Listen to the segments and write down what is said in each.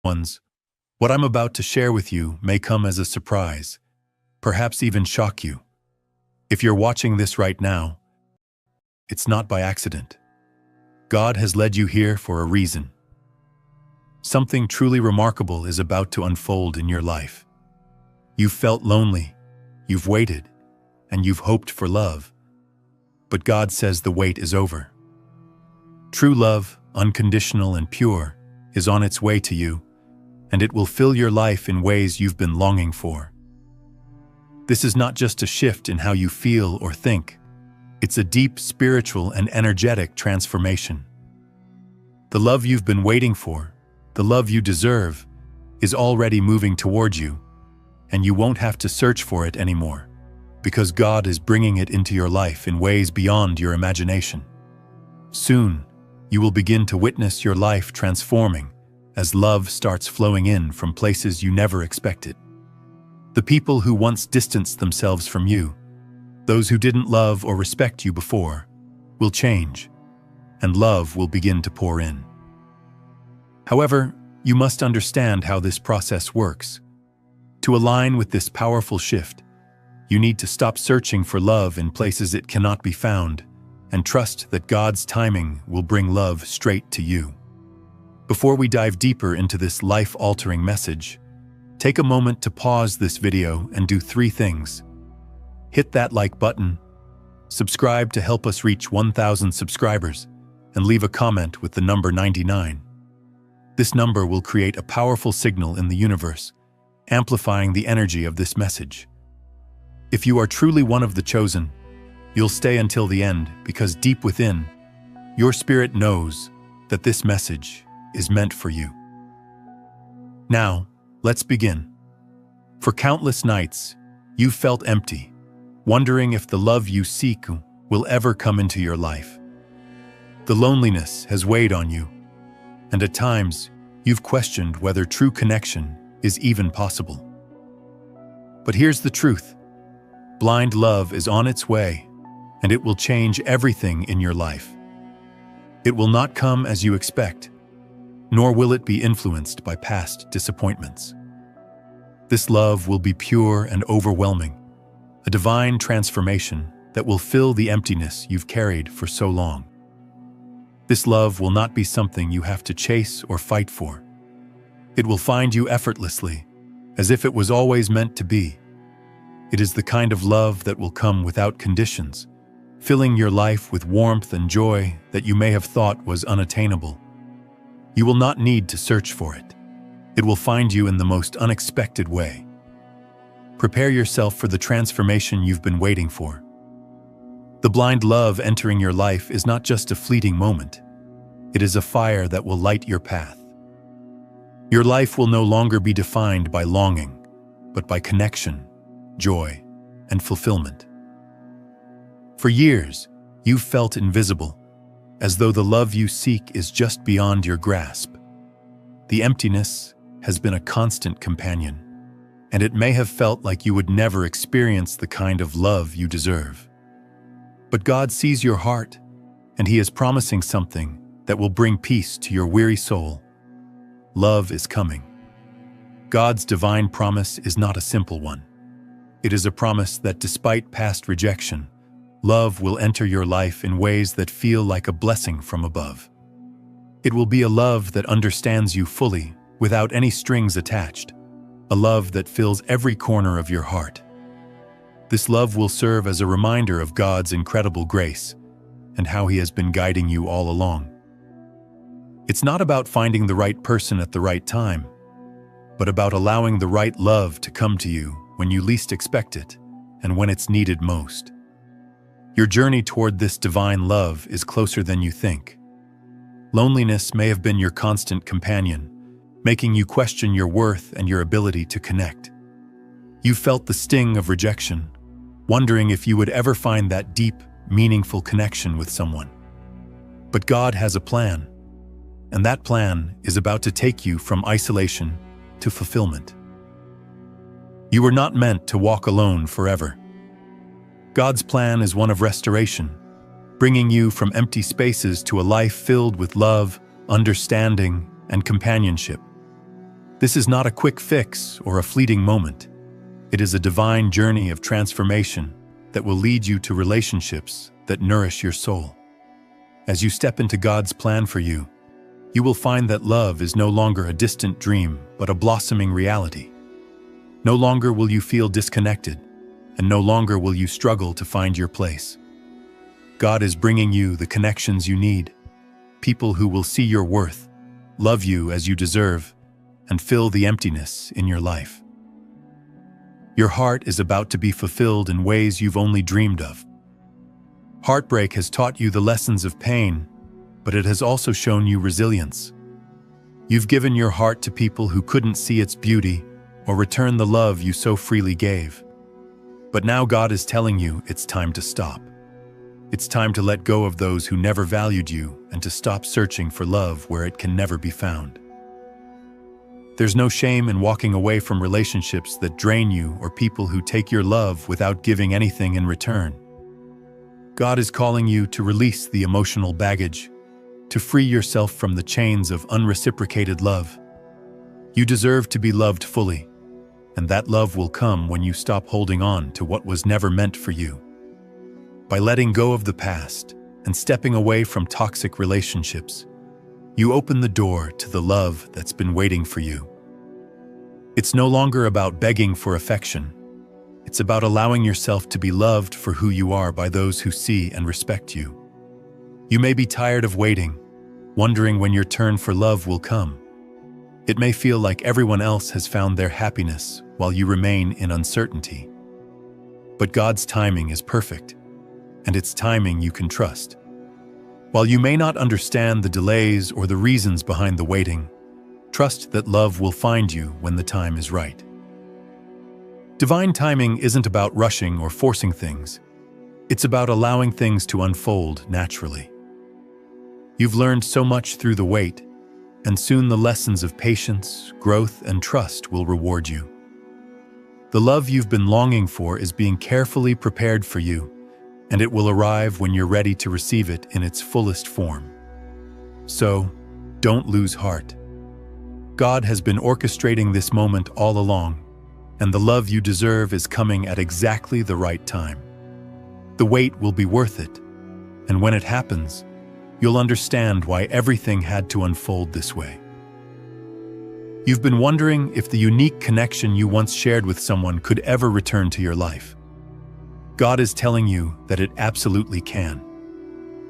Ones, what I'm about to share with you may come as a surprise, perhaps even shock you. If you're watching this right now, it's not by accident. God has led you here for a reason. Something truly remarkable is about to unfold in your life. You've felt lonely, you've waited, and you've hoped for love. But God says the wait is over. True love, unconditional and pure, is on its way to you, and it will fill your life in ways you've been longing for. This is not just a shift in how you feel or think. It's a deep spiritual and energetic transformation. The love you've been waiting for, the love you deserve, is already moving toward you, and you won't have to search for it anymore, because God is bringing it into your life in ways beyond your imagination. Soon, you will begin to witness your life transforming as love starts flowing in from places you never expected. The people who once distanced themselves from you, those who didn't love or respect you before, will change, and love will begin to pour in. However, you must understand how this process works. To align with this powerful shift, you need to stop searching for love in places it cannot be found, and trust that God's timing will bring love straight to you. Before we dive deeper into this life-altering message, take a moment to pause this video and do 3 things. Hit that like button, subscribe to help us reach 1,000 subscribers, and leave a comment with the number 99. This number will create a powerful signal in the universe, amplifying the energy of this message. If you are truly one of the chosen, you'll stay until the end because deep within, your spirit knows that this message is meant for you. Now, let's begin. For countless nights, you've felt empty, wondering if the love you seek will ever come into your life. The loneliness has weighed on you, and at times, you've questioned whether true connection is even possible. But here's the truth. Blind love is on its way, and it will change everything in your life. It will not come as you expect, nor will it be influenced by past disappointments. This love will be pure and overwhelming, a divine transformation that will fill the emptiness you've carried for so long. This love will not be something you have to chase or fight for. It will find you effortlessly, as if it was always meant to be. It is the kind of love that will come without conditions, filling your life with warmth and joy that you may have thought was unattainable. You will not need to search for it. It will find you in the most unexpected way. Prepare yourself for the transformation you've been waiting for. The blind love entering your life is not just a fleeting moment. It is a fire that will light your path. Your life will no longer be defined by longing, but by connection, joy, and fulfillment. For years, you've felt invisible, as though the love you seek is just beyond your grasp. The emptiness has been a constant companion, and it may have felt like you would never experience the kind of love you deserve. But God sees your heart, and He is promising something that will bring peace to your weary soul. Love is coming. God's divine promise is not a simple one. It is a promise that despite past rejection, love will enter your life in ways that feel like a blessing from above. It will be a love that understands you fully, without any strings attached, a love that fills every corner of your heart. This love will serve as a reminder of God's incredible grace and how He has been guiding you all along. It's not about finding the right person at the right time, but about allowing the right love to come to you when you least expect it and when it's needed most. Your journey toward this divine love is closer than you think. Loneliness may have been your constant companion, making you question your worth and your ability to connect. You felt the sting of rejection, wondering if you would ever find that deep, meaningful connection with someone. But God has a plan, and that plan is about to take you from isolation to fulfillment. You were not meant to walk alone forever. God's plan is one of restoration, bringing you from empty spaces to a life filled with love, understanding, and companionship. This is not a quick fix or a fleeting moment. It is a divine journey of transformation that will lead you to relationships that nourish your soul. As you step into God's plan for you, you will find that love is no longer a distant dream, but a blossoming reality. No longer will you feel disconnected, and no longer will you struggle to find your place. God is bringing you the connections you need, people who will see your worth, love you as you deserve, and fill the emptiness in your life. Your heart is about to be fulfilled in ways you've only dreamed of. Heartbreak has taught you the lessons of pain, but it has also shown you resilience. You've given your heart to people who couldn't see its beauty or return the love you so freely gave. But now God is telling you it's time to stop. It's time to let go of those who never valued you and to stop searching for love where it can never be found. There's no shame in walking away from relationships that drain you or people who take your love without giving anything in return. God is calling you to release the emotional baggage, to free yourself from the chains of unreciprocated love. You deserve to be loved fully, and that love will come when you stop holding on to what was never meant for you. By letting go of the past and stepping away from toxic relationships, you open the door to the love that's been waiting for you. It's no longer about begging for affection. It's about allowing yourself to be loved for who you are by those who see and respect you. You may be tired of waiting, wondering when your turn for love will come. It may feel like everyone else has found their happiness while you remain in uncertainty. But God's timing is perfect, and it's timing you can trust. While you may not understand the delays or the reasons behind the waiting, trust that love will find you when the time is right. Divine timing isn't about rushing or forcing things. It's about allowing things to unfold naturally. You've learned so much through the wait, and soon the lessons of patience, growth, and trust will reward you. The love you've been longing for is being carefully prepared for you, and it will arrive when you're ready to receive it in its fullest form. So, don't lose heart. God has been orchestrating this moment all along, and the love you deserve is coming at exactly the right time. The wait will be worth it, and when it happens, you'll understand why everything had to unfold this way. You've been wondering if the unique connection you once shared with someone could ever return to your life. God is telling you that it absolutely can.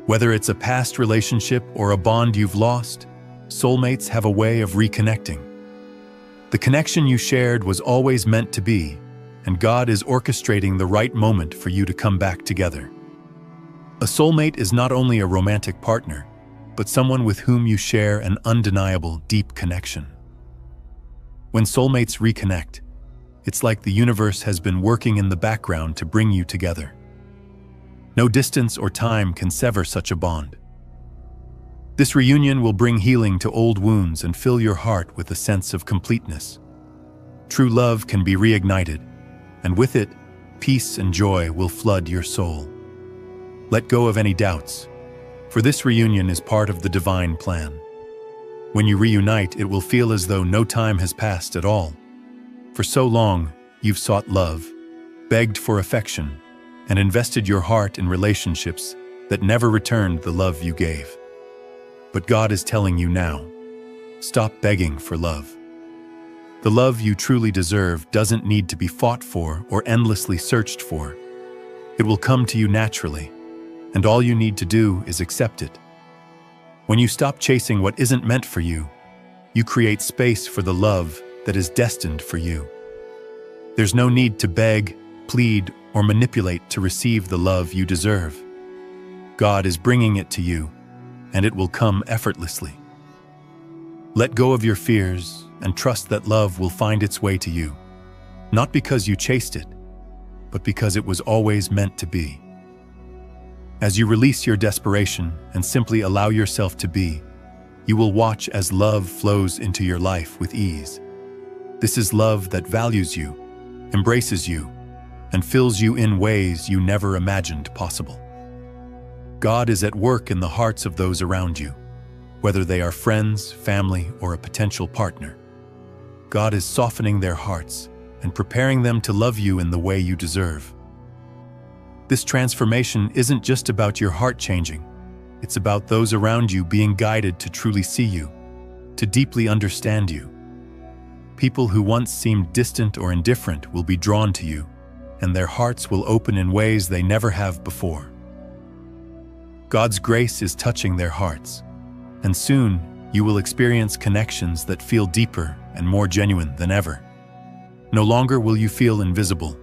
Whether it's a past relationship or a bond you've lost, soulmates have a way of reconnecting. The connection you shared was always meant to be, and God is orchestrating the right moment for you to come back together. A soulmate is not only a romantic partner, but someone with whom you share an undeniable, deep connection. When soulmates reconnect, it's like the universe has been working in the background to bring you together. No distance or time can sever such a bond. This reunion will bring healing to old wounds and fill your heart with a sense of completeness. True love can be reignited, and with it, peace and joy will flood your soul. Let go of any doubts, for this reunion is part of the divine plan. When you reunite, it will feel as though no time has passed at all. For so long, you've sought love, begged for affection, and invested your heart in relationships that never returned the love you gave. But God is telling you now, stop begging for love. The love you truly deserve doesn't need to be fought for or endlessly searched for. It will come to you naturally, and all you need to do is accept it. When you stop chasing what isn't meant for you, you create space for the love that is destined for you. There's no need to beg, plead, or manipulate to receive the love you deserve. God is bringing it to you, and it will come effortlessly. Let go of your fears and trust that love will find its way to you, not because you chased it, but because it was always meant to be. As you release your desperation and simply allow yourself to be, you will watch as love flows into your life with ease. This is love that values you, embraces you, and fills you in ways you never imagined possible. God is at work in the hearts of those around you, whether they are friends, family, or a potential partner. God is softening their hearts and preparing them to love you in the way you deserve. This transformation isn't just about your heart changing. It's about those around you being guided to truly see you, to deeply understand you. People who once seemed distant or indifferent will be drawn to you, and their hearts will open in ways they never have before. God's grace is touching their hearts, and soon you will experience connections that feel deeper and more genuine than ever. No longer will you feel invisible.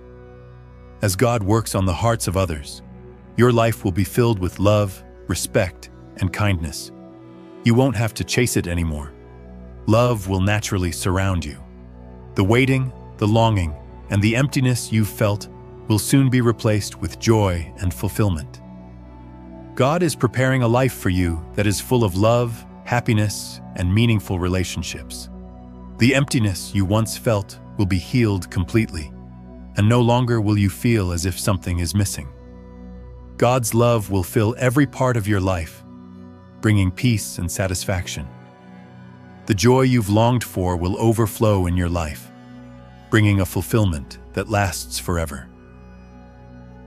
As God works on the hearts of others, your life will be filled with love, respect, and kindness. You won't have to chase it anymore. Love will naturally surround you. The waiting, the longing, and the emptiness you've felt will soon be replaced with joy and fulfillment. God is preparing a life for you that is full of love, happiness, and meaningful relationships. The emptiness you once felt will be healed completely, and no longer will you feel as if something is missing. God's love will fill every part of your life, bringing peace and satisfaction. The joy you've longed for will overflow in your life, bringing a fulfillment that lasts forever.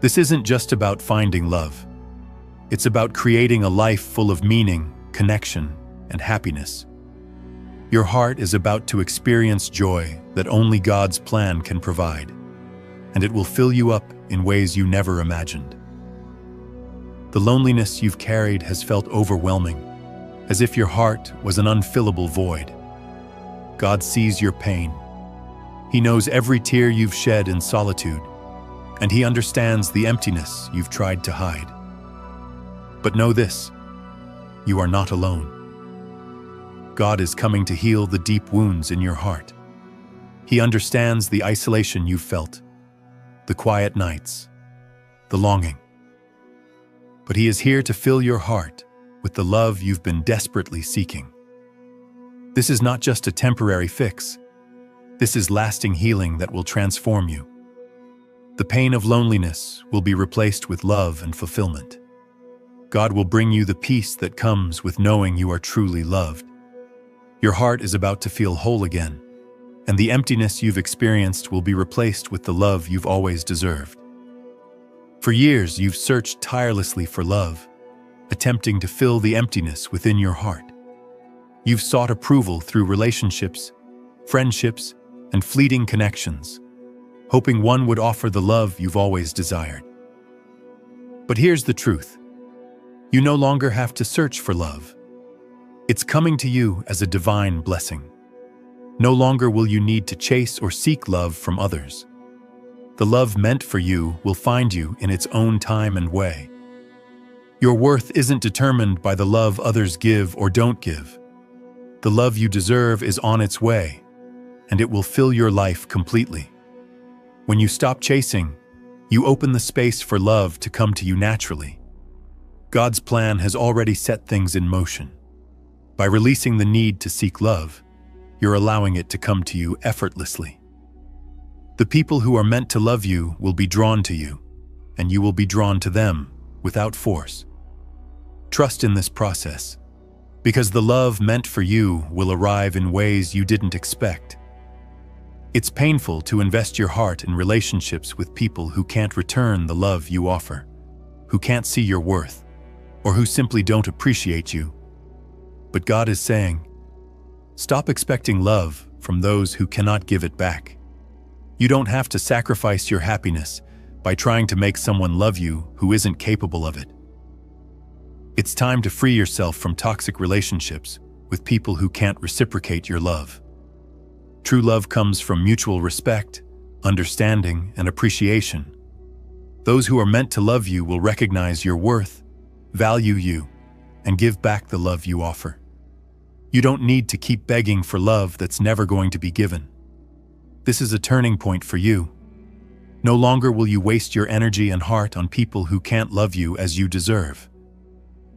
This isn't just about finding love. It's about creating a life full of meaning, connection, and happiness. Your heart is about to experience joy that only God's plan can provide, and it will fill you up in ways you never imagined. The loneliness you've carried has felt overwhelming, as if your heart was an unfillable void. God sees your pain. He knows every tear you've shed in solitude, and He understands the emptiness you've tried to hide. But know this: you are not alone. God is coming to heal the deep wounds in your heart. He understands the isolation you've felt, the quiet nights, the longing. But He is here to fill your heart with the love you've been desperately seeking. This is not just a temporary fix. This is lasting healing that will transform you. The pain of loneliness will be replaced with love and fulfillment. God will bring you the peace that comes with knowing you are truly loved. Your heart is about to feel whole again, and the emptiness you've experienced will be replaced with the love you've always deserved. For years, you've searched tirelessly for love, attempting to fill the emptiness within your heart. You've sought approval through relationships, friendships, and fleeting connections, hoping one would offer the love you've always desired. But here's the truth: you no longer have to search for love. It's coming to you as a divine blessing. No longer will you need to chase or seek love from others. The love meant for you will find you in its own time and way. Your worth isn't determined by the love others give or don't give. The love you deserve is on its way, and it will fill your life completely. When you stop chasing, you open the space for love to come to you naturally. God's plan has already set things in motion. By releasing the need to seek love, you're allowing it to come to you effortlessly. The people who are meant to love you will be drawn to you, and you will be drawn to them without force. Trust in this process, because the love meant for you will arrive in ways you didn't expect. It's painful to invest your heart in relationships with people who can't return the love you offer, who can't see your worth, or who simply don't appreciate you. But God is saying, stop expecting love from those who cannot give it back. You don't have to sacrifice your happiness by trying to make someone love you who isn't capable of it. It's time to free yourself from toxic relationships with people who can't reciprocate your love. True love comes from mutual respect, understanding, and appreciation. Those who are meant to love you will recognize your worth, value you, and give back the love you offer. You don't need to keep begging for love that's never going to be given. This is a turning point for you. No longer will you waste your energy and heart on people who can't love you as you deserve.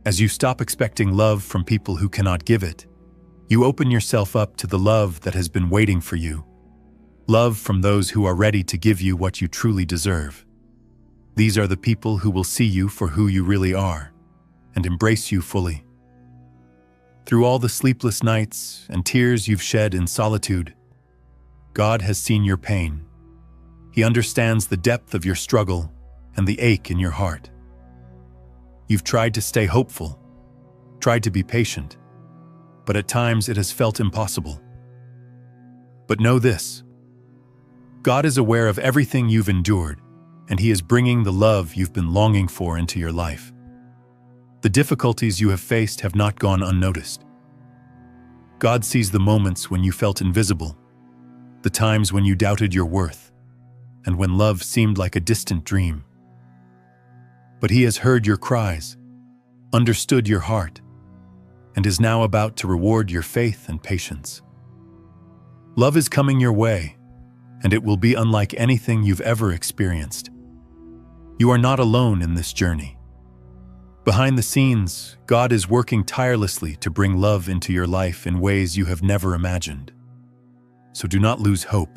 As you stop expecting love from people who cannot give it, you open yourself up to the love that has been waiting for you. Love from those who are ready to give you what you truly deserve. These are the people who will see you for who you really are and embrace you fully. Through all the sleepless nights and tears you've shed in solitude, God has seen your pain. He understands the depth of your struggle and the ache in your heart. You've tried to stay hopeful, tried to be patient, but at times it has felt impossible. But know this: God is aware of everything you've endured, and He is bringing the love you've been longing for into your life. The difficulties you have faced have not gone unnoticed. God sees the moments when you felt invisible, the times when you doubted your worth, and when love seemed like a distant dream. But He has heard your cries, understood your heart, and is now about to reward your faith and patience. Love is coming your way, and it will be unlike anything you've ever experienced. You are not alone in this journey. Behind the scenes, God is working tirelessly to bring love into your life in ways you have never imagined. So do not lose hope.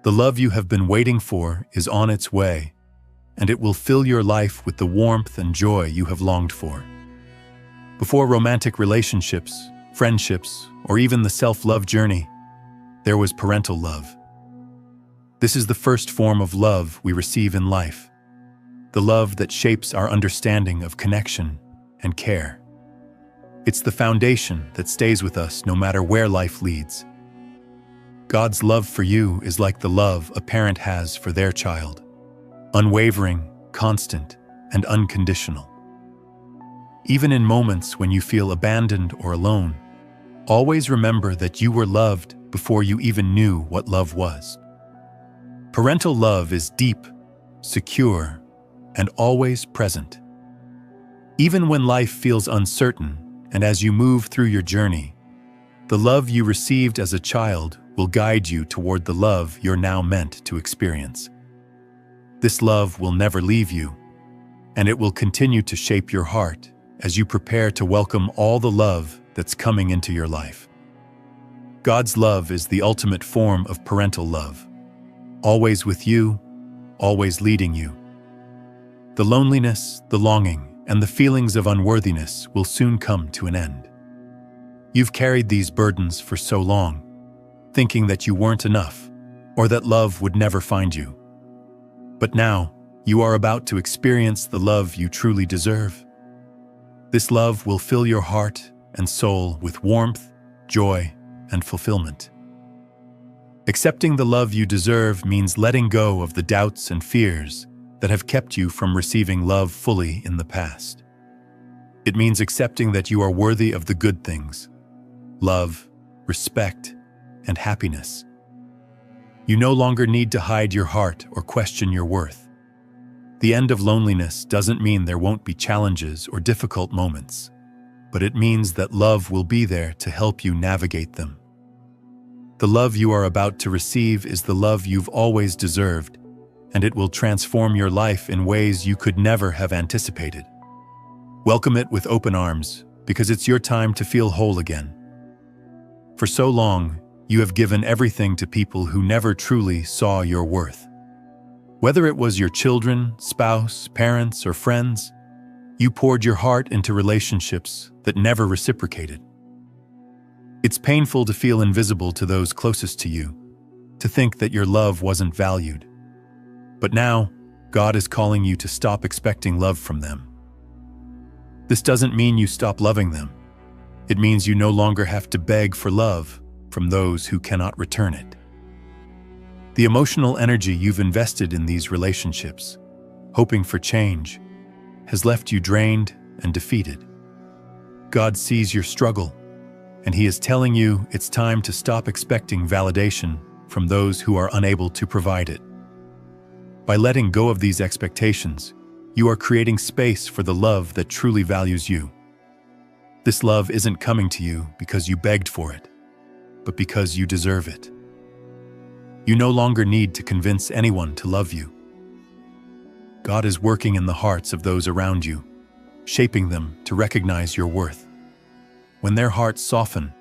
The love you have been waiting for is on its way, and it will fill your life with the warmth and joy you have longed for. Before romantic relationships, friendships, or even the self-love journey, there was parental love. This is the first form of love we receive in life, the love that shapes our understanding of connection and care. It's the foundation that stays with us no matter where life leads. God's love for you is like the love a parent has for their child: unwavering, constant, and unconditional. Even in moments when you feel abandoned or alone, always remember that you were loved before you even knew what love was. Parental love is deep, secure, and always present. Even when life feels uncertain, and as you move through your journey, the love you received as a child will guide you toward the love you're now meant to experience. This love will never leave you, and it will continue to shape your heart as you prepare to welcome all the love that's coming into your life. God's love is the ultimate form of parental love, always with you, always leading you. The loneliness, the longing, and the feelings of unworthiness will soon come to an end. You've carried these burdens for so long, thinking that you weren't enough, or that love would never find you. But now, you are about to experience the love you truly deserve. This love will fill your heart and soul with warmth, joy, and fulfillment. Accepting the love you deserve means letting go of the doubts and fears that have kept you from receiving love fully in the past. It means accepting that you are worthy of the good things: love, respect, and happiness. You no longer need to hide your heart or question your worth. The end of loneliness doesn't mean there won't be challenges or difficult moments, but it means that love will be there to help you navigate them. The love you are about to receive is the love you've always deserved, and it will transform your life in ways you could never have anticipated. Welcome it with open arms, because it's your time to feel whole again. For so long, you have given everything to people who never truly saw your worth. Whether it was your children, spouse, parents, or friends, you poured your heart into relationships that never reciprocated. It's painful to feel invisible to those closest to you, to think that your love wasn't valued. But now, God is calling you to stop expecting love from them. This doesn't mean you stop loving them. It means you no longer have to beg for love from those who cannot return it. The emotional energy you've invested in these relationships, hoping for change, has left you drained and defeated. God sees your struggle, and He is telling you it's time to stop expecting validation from those who are unable to provide it. By letting go of these expectations, you are creating space for the love that truly values you. This love isn't coming to you because you begged for it, but because you deserve it. You no longer need to convince anyone to love you. God is working in the hearts of those around you, shaping them to recognize your worth. When their hearts soften,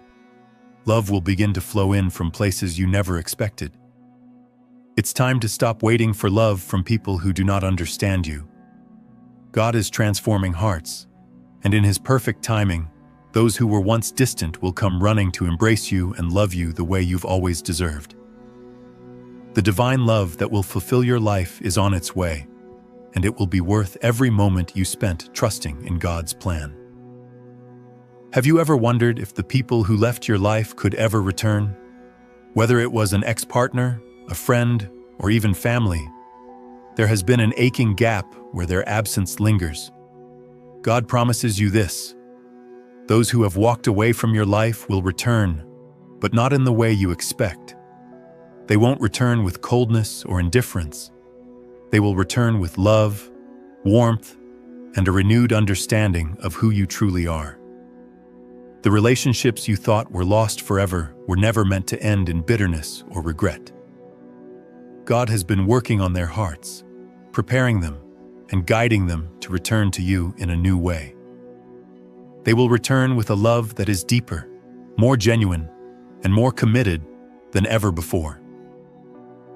love will begin to flow in from places you never expected. It's time to stop waiting for love from people who do not understand you. God is transforming hearts, and in His perfect timing, those who were once distant will come running to embrace you and love you the way you've always deserved. The divine love that will fulfill your life is on its way, and it will be worth every moment you spent trusting in God's plan. Have you ever wondered if the people who left your life could ever return? Whether it was an ex-partner, a friend, or even family, there has been an aching gap where their absence lingers. God promises you this: those who have walked away from your life will return, but not in the way you expect. They won't return with coldness or indifference. They will return with love, warmth, and a renewed understanding of who you truly are. The relationships you thought were lost forever were never meant to end in bitterness or regret. God has been working on their hearts, preparing them and guiding them to return to you in a new way. They will return with a love that is deeper, more genuine, and more committed than ever before.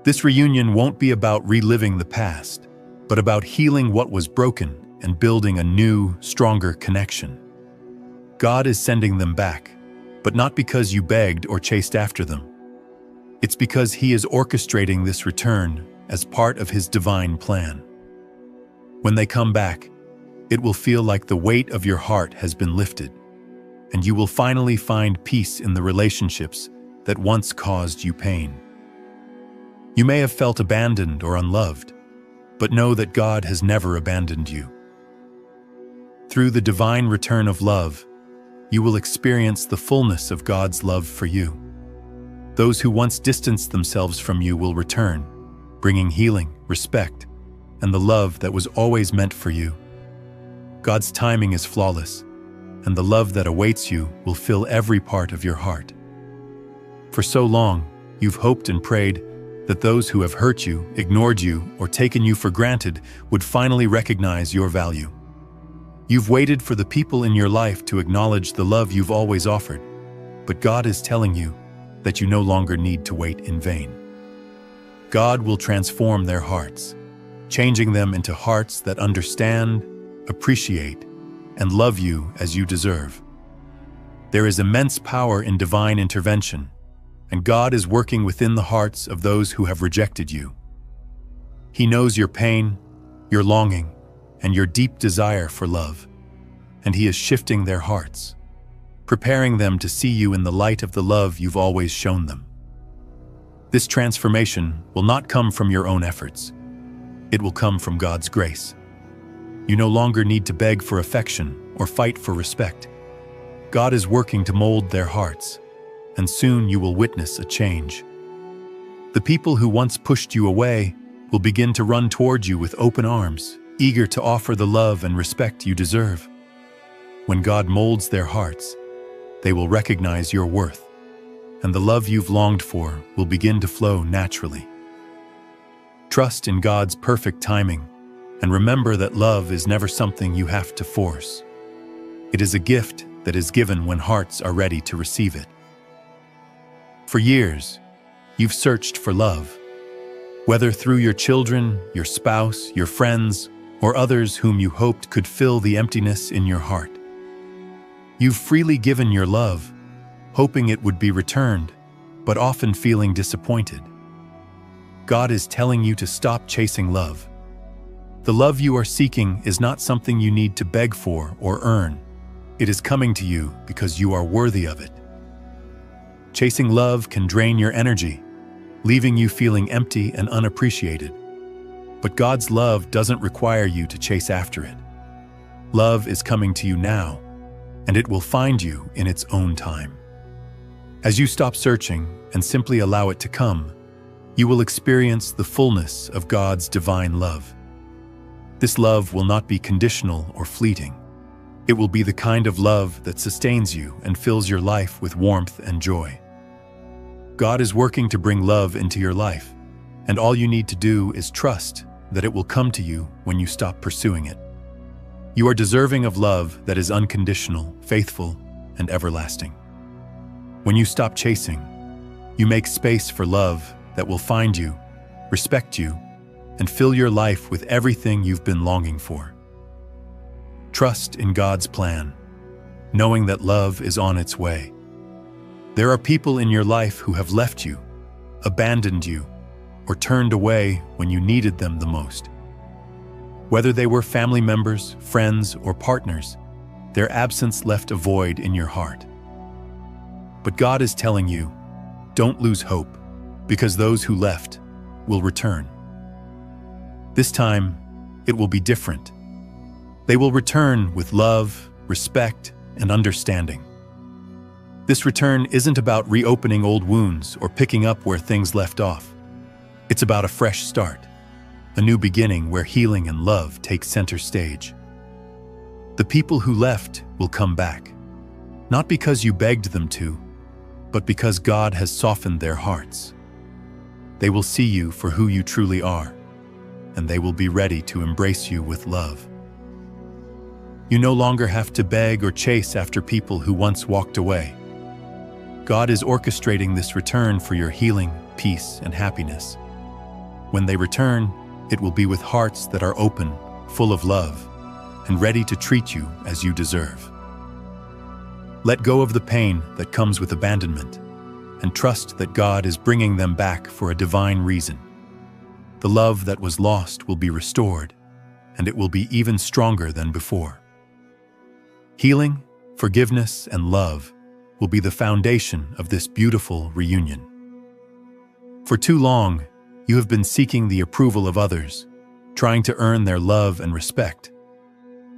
This reunion won't be about reliving the past, but about healing what was broken and building a new, stronger connection. God is sending them back, but not because you begged or chased after them. It's because He is orchestrating this return as part of His divine plan. When they come back, it will feel like the weight of your heart has been lifted, and you will finally find peace in the relationships that once caused you pain. You may have felt abandoned or unloved, but know that God has never abandoned you. Through the divine return of love, you will experience the fullness of God's love for you. Those who once distanced themselves from you will return, bringing healing, respect, and the love that was always meant for you. God's timing is flawless, and the love that awaits you will fill every part of your heart. For so long, you've hoped and prayed that those who have hurt you, ignored you, or taken you for granted would finally recognize your value. You've waited for the people in your life to acknowledge the love you've always offered, but God is telling you that you no longer need to wait in vain. God will transform their hearts, changing them into hearts that understand, appreciate, and love you as you deserve. There is immense power in divine intervention, and God is working within the hearts of those who have rejected you. He knows your pain, your longing, and your deep desire for love, and He is shifting their hearts, preparing them to see you in the light of the love you've always shown them. This transformation will not come from your own efforts. It will come from God's grace. You no longer need to beg for affection or fight for respect. God is working to mold their hearts, and soon you will witness a change. The people who once pushed you away will begin to run toward you with open arms, eager to offer the love and respect you deserve. When God molds their hearts, they will recognize your worth, and the love you've longed for will begin to flow naturally. Trust in God's perfect timing, and remember that love is never something you have to force. It is a gift that is given when hearts are ready to receive it. For years, you've searched for love, whether through your children, your spouse, your friends, or others whom you hoped could fill the emptiness in your heart. You've freely given your love, hoping it would be returned, but often feeling disappointed. God is telling you to stop chasing love. The love you are seeking is not something you need to beg for or earn. It is coming to you because you are worthy of it. Chasing love can drain your energy, leaving you feeling empty and unappreciated. But God's love doesn't require you to chase after it. Love is coming to you now, and it will find you in its own time. As you stop searching and simply allow it to come, you will experience the fullness of God's divine love. This love will not be conditional or fleeting. It will be the kind of love that sustains you and fills your life with warmth and joy. God is working to bring love into your life, and all you need to do is trust that it will come to you when you stop pursuing it. You are deserving of love that is unconditional, faithful, and everlasting. When you stop chasing, you make space for love that will find you, respect you, and fill your life with everything you've been longing for. Trust in God's plan, knowing that love is on its way. There are people in your life who have left you, abandoned you, or turned away when you needed them the most. Whether they were family members, friends, or partners, their absence left a void in your heart. But God is telling you, don't lose hope, because those who left will return. This time, it will be different. They will return with love, respect, and understanding. This return isn't about reopening old wounds or picking up where things left off. It's about a fresh start, a new beginning where healing and love take center stage. The people who left will come back, not because you begged them to, but because God has softened their hearts. They will see you for who you truly are, and they will be ready to embrace you with love. You no longer have to beg or chase after people who once walked away. God is orchestrating this return for your healing, peace, and happiness. When they return, it will be with hearts that are open, full of love, and ready to treat you as you deserve. Let go of the pain that comes with abandonment, and trust that God is bringing them back for a divine reason. The love that was lost will be restored, and it will be even stronger than before. Healing, forgiveness, and love will be the foundation of this beautiful reunion. For too long, you have been seeking the approval of others, trying to earn their love and respect.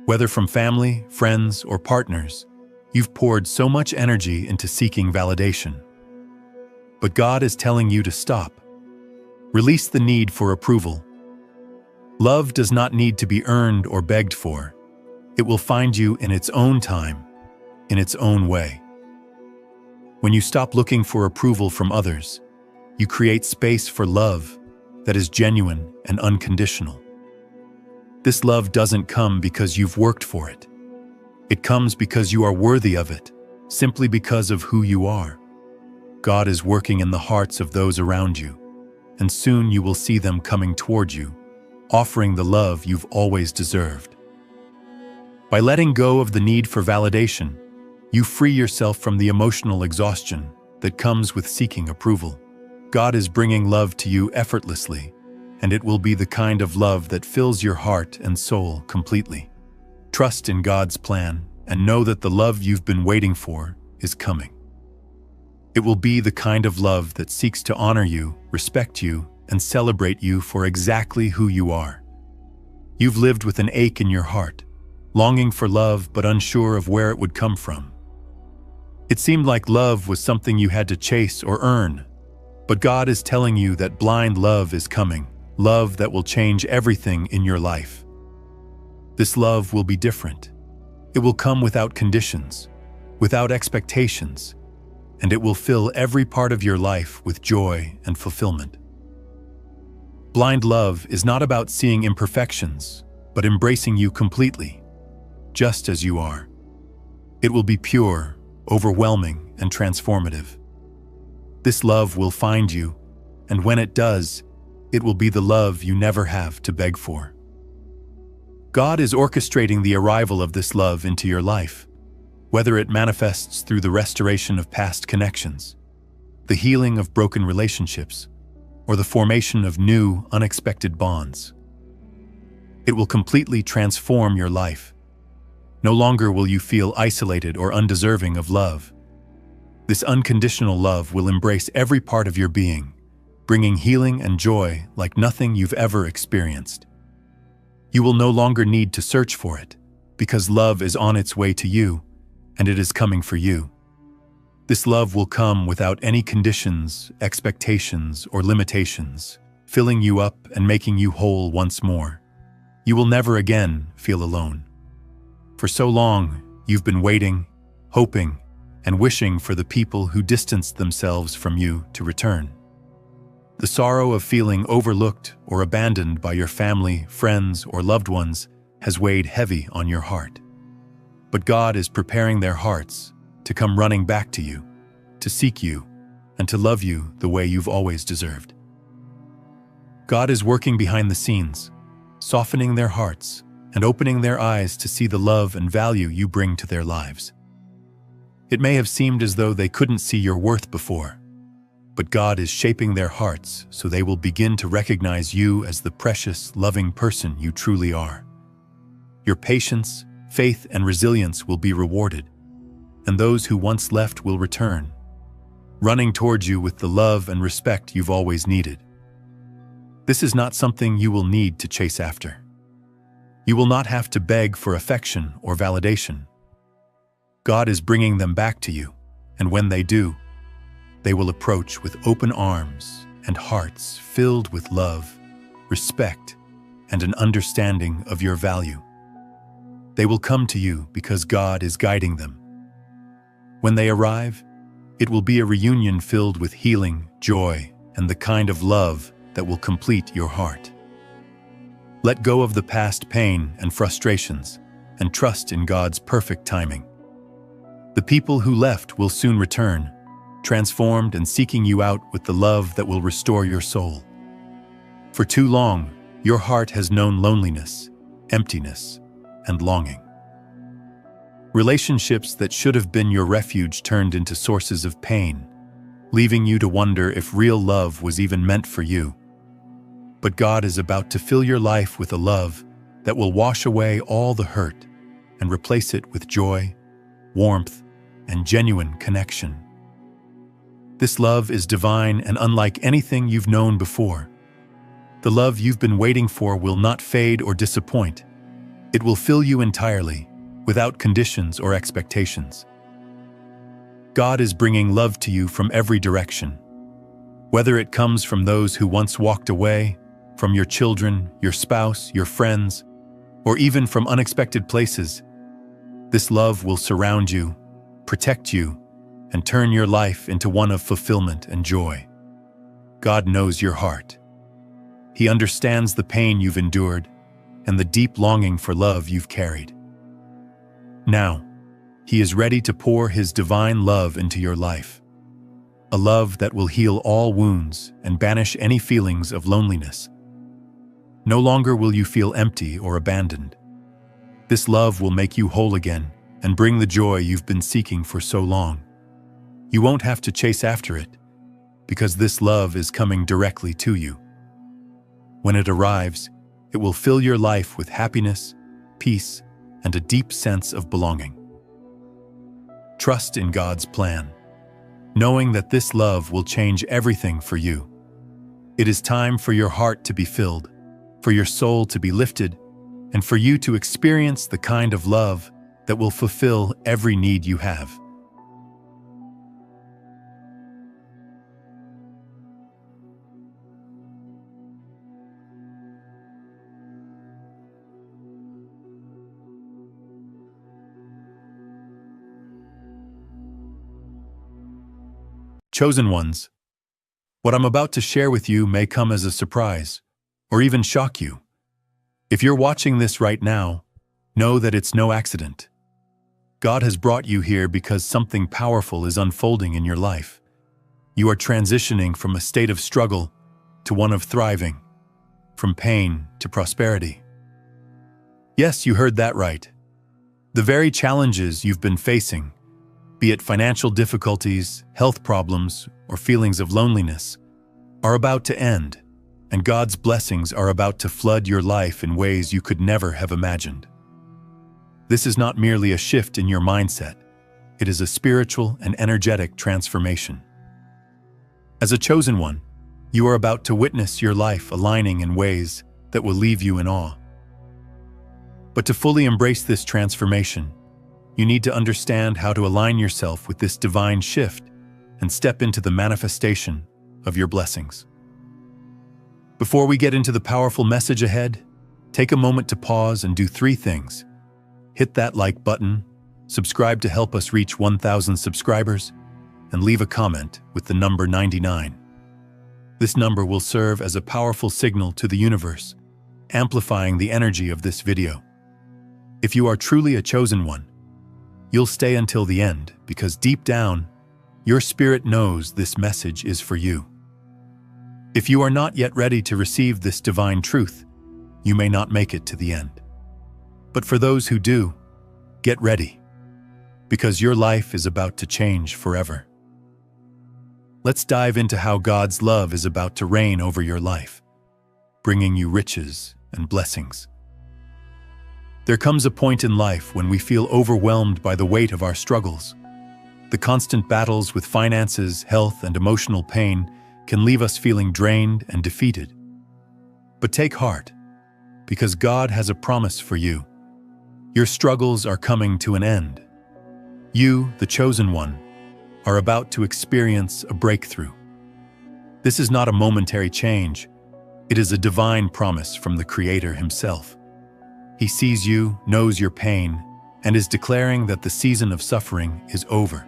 Whether from family, friends, or partners, you've poured so much energy into seeking validation. But God is telling you to stop. Release the need for approval. Love does not need to be earned or begged for. It will find you in its own time, in its own way. When you stop looking for approval from others, you create space for love that is genuine and unconditional. This love doesn't come because you've worked for it. It comes because you are worthy of it, simply because of who you are. God is working in the hearts of those around you, and soon you will see them coming toward you, offering the love you've always deserved. By letting go of the need for validation, you free yourself from the emotional exhaustion that comes with seeking approval. God is bringing love to you effortlessly, and it will be the kind of love that fills your heart and soul completely. Trust in God's plan and know that the love you've been waiting for is coming. It will be the kind of love that seeks to honor you, respect you, and celebrate you for exactly who you are. You've lived with an ache in your heart, longing for love but unsure of where it would come from. It seemed like love was something you had to chase or earn, but God is telling you that blind love is coming, love that will change everything in your life. This love will be different. It will come without conditions, without expectations, and it will fill every part of your life with joy and fulfillment. Blind love is not about seeing imperfections, but embracing you completely, just as you are. It will be pure, overwhelming, and transformative. This love will find you, and when it does, it will be the love you never have to beg for. God is orchestrating the arrival of this love into your life, whether it manifests through the restoration of past connections, the healing of broken relationships, or the formation of new, unexpected bonds. It will completely transform your life. No longer will you feel isolated or undeserving of love. This unconditional love will embrace every part of your being, bringing healing and joy like nothing you've ever experienced. You will no longer need to search for it, because love is on its way to you, and it is coming for you. This love will come without any conditions, expectations, or limitations, filling you up and making you whole once more. You will never again feel alone. For so long, you've been waiting, hoping, and wishing for the people who distanced themselves from you to return. The sorrow of feeling overlooked or abandoned by your family, friends, or loved ones has weighed heavy on your heart. But God is preparing their hearts to come running back to you, to seek you, and to love you the way you've always deserved. God is working behind the scenes, softening their hearts and opening their eyes to see the love and value you bring to their lives. It may have seemed as though they couldn't see your worth before, but God is shaping their hearts so they will begin to recognize you as the precious, loving person you truly are. Your patience, faith, and resilience will be rewarded, and those who once left will return, running towards you with the love and respect you've always needed. This is not something you will need to chase after. You will not have to beg for affection or validation. God is bringing them back to you, and when they do, they will approach with open arms and hearts filled with love, respect, and an understanding of your value. They will come to you because God is guiding them. When they arrive, it will be a reunion filled with healing, joy, and the kind of love that will complete your heart. Let go of the past pain and frustrations and trust in God's perfect timing. The people who left will soon return, transformed and seeking you out with the love that will restore your soul. For too long, your heart has known loneliness, emptiness, and longing. Relationships that should have been your refuge turned into sources of pain, leaving you to wonder if real love was even meant for you. But God is about to fill your life with a love that will wash away all the hurt and replace it with joy, warmth, and genuine connection. This love is divine and unlike anything you've known before. The love you've been waiting for will not fade or disappoint. It will fill you entirely, without conditions or expectations. God is bringing love to you from every direction. Whether it comes from those who once walked away, from your children, your spouse, your friends, or even from unexpected places, this love will surround you, protect you, and turn your life into one of fulfillment and joy. God knows your heart. He understands the pain you've endured and the deep longing for love you've carried. Now, He is ready to pour His divine love into your life, a love that will heal all wounds and banish any feelings of loneliness. No longer will you feel empty or abandoned. This love will make you whole again and bring the joy you've been seeking for so long. You won't have to chase after it, because this love is coming directly to you. When it arrives, it will fill your life with happiness, peace, and a deep sense of belonging. Trust in God's plan, knowing that this love will change everything for you. It is time for your heart to be filled, for your soul to be lifted, and for you to experience the kind of love that will fulfill every need you have. Chosen ones, what I'm about to share with you may come as a surprise, or even shock you. If you're watching this right now, know that it's no accident. God has brought you here because something powerful is unfolding in your life. You are transitioning from a state of struggle to one of thriving, from pain to prosperity. Yes, you heard that right. The very challenges you've been facing, be it financial difficulties, health problems, or feelings of loneliness, are about to end, and God's blessings are about to flood your life in ways you could never have imagined. This is not merely a shift in your mindset, it is a spiritual and energetic transformation. As a chosen one, you are about to witness your life aligning in ways that will leave you in awe. But to fully embrace this transformation, you need to understand how to align yourself with this divine shift and step into the manifestation of your blessings. Before we get into the powerful message ahead, take a moment to pause and do 3 things. Hit that like button, subscribe to help us reach 1,000 subscribers, and leave a comment with the number 99. This number will serve as a powerful signal to the universe, amplifying the energy of this video. If you are truly a chosen one, you'll stay until the end because deep down, your spirit knows this message is for you. If you are not yet ready to receive this divine truth, you may not make it to the end. But for those who do, get ready, because your life is about to change forever. Let's dive into how God's love is about to reign over your life, bringing you riches and blessings. There comes a point in life when we feel overwhelmed by the weight of our struggles. The constant battles with finances, health, and emotional pain can leave us feeling drained and defeated. But take heart, because God has a promise for you. Your struggles are coming to an end. You, the chosen one, are about to experience a breakthrough. This is not a momentary change. It is a divine promise from the Creator Himself. He sees you, knows your pain, and is declaring that the season of suffering is over.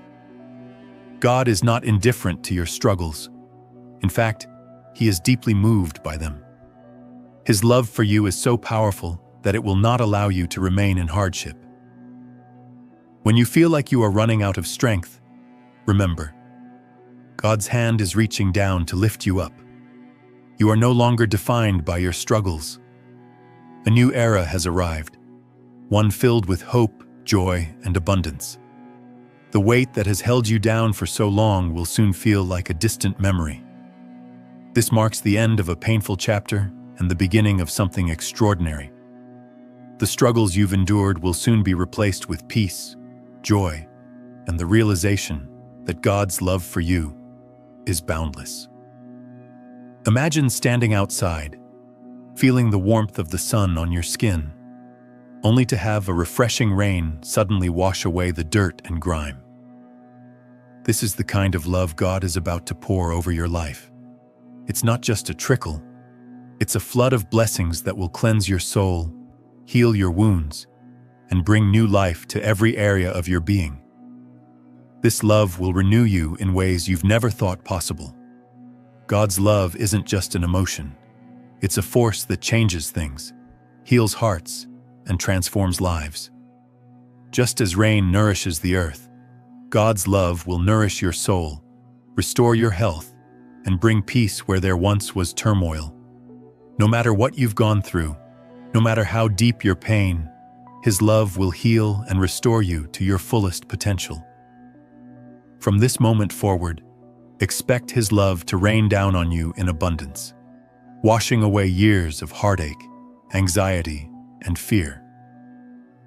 God is not indifferent to your struggles. In fact, He is deeply moved by them. His love for you is so powerful that it will not allow you to remain in hardship. When you feel like you are running out of strength, remember, God's hand is reaching down to lift you up. You are no longer defined by your struggles. A new era has arrived, one filled with hope, joy, and abundance. The weight that has held you down for so long will soon feel like a distant memory. This marks the end of a painful chapter and the beginning of something extraordinary. The struggles you've endured will soon be replaced with peace, joy, and the realization that God's love for you is boundless. Imagine standing outside, feeling the warmth of the sun on your skin, only to have a refreshing rain suddenly wash away the dirt and grime. This is the kind of love God is about to pour over your life. It's not just a trickle, it's a flood of blessings that will cleanse your soul, heal your wounds, and bring new life to every area of your being. This love will renew you in ways you've never thought possible. God's love isn't just an emotion. It's a force that changes things, heals hearts, and transforms lives. Just as rain nourishes the earth, God's love will nourish your soul, restore your health, and bring peace where there once was turmoil. No matter what you've gone through, no matter how deep your pain, His love will heal and restore you to your fullest potential. From this moment forward, expect His love to rain down on you in abundance, washing away years of heartache, anxiety, and fear.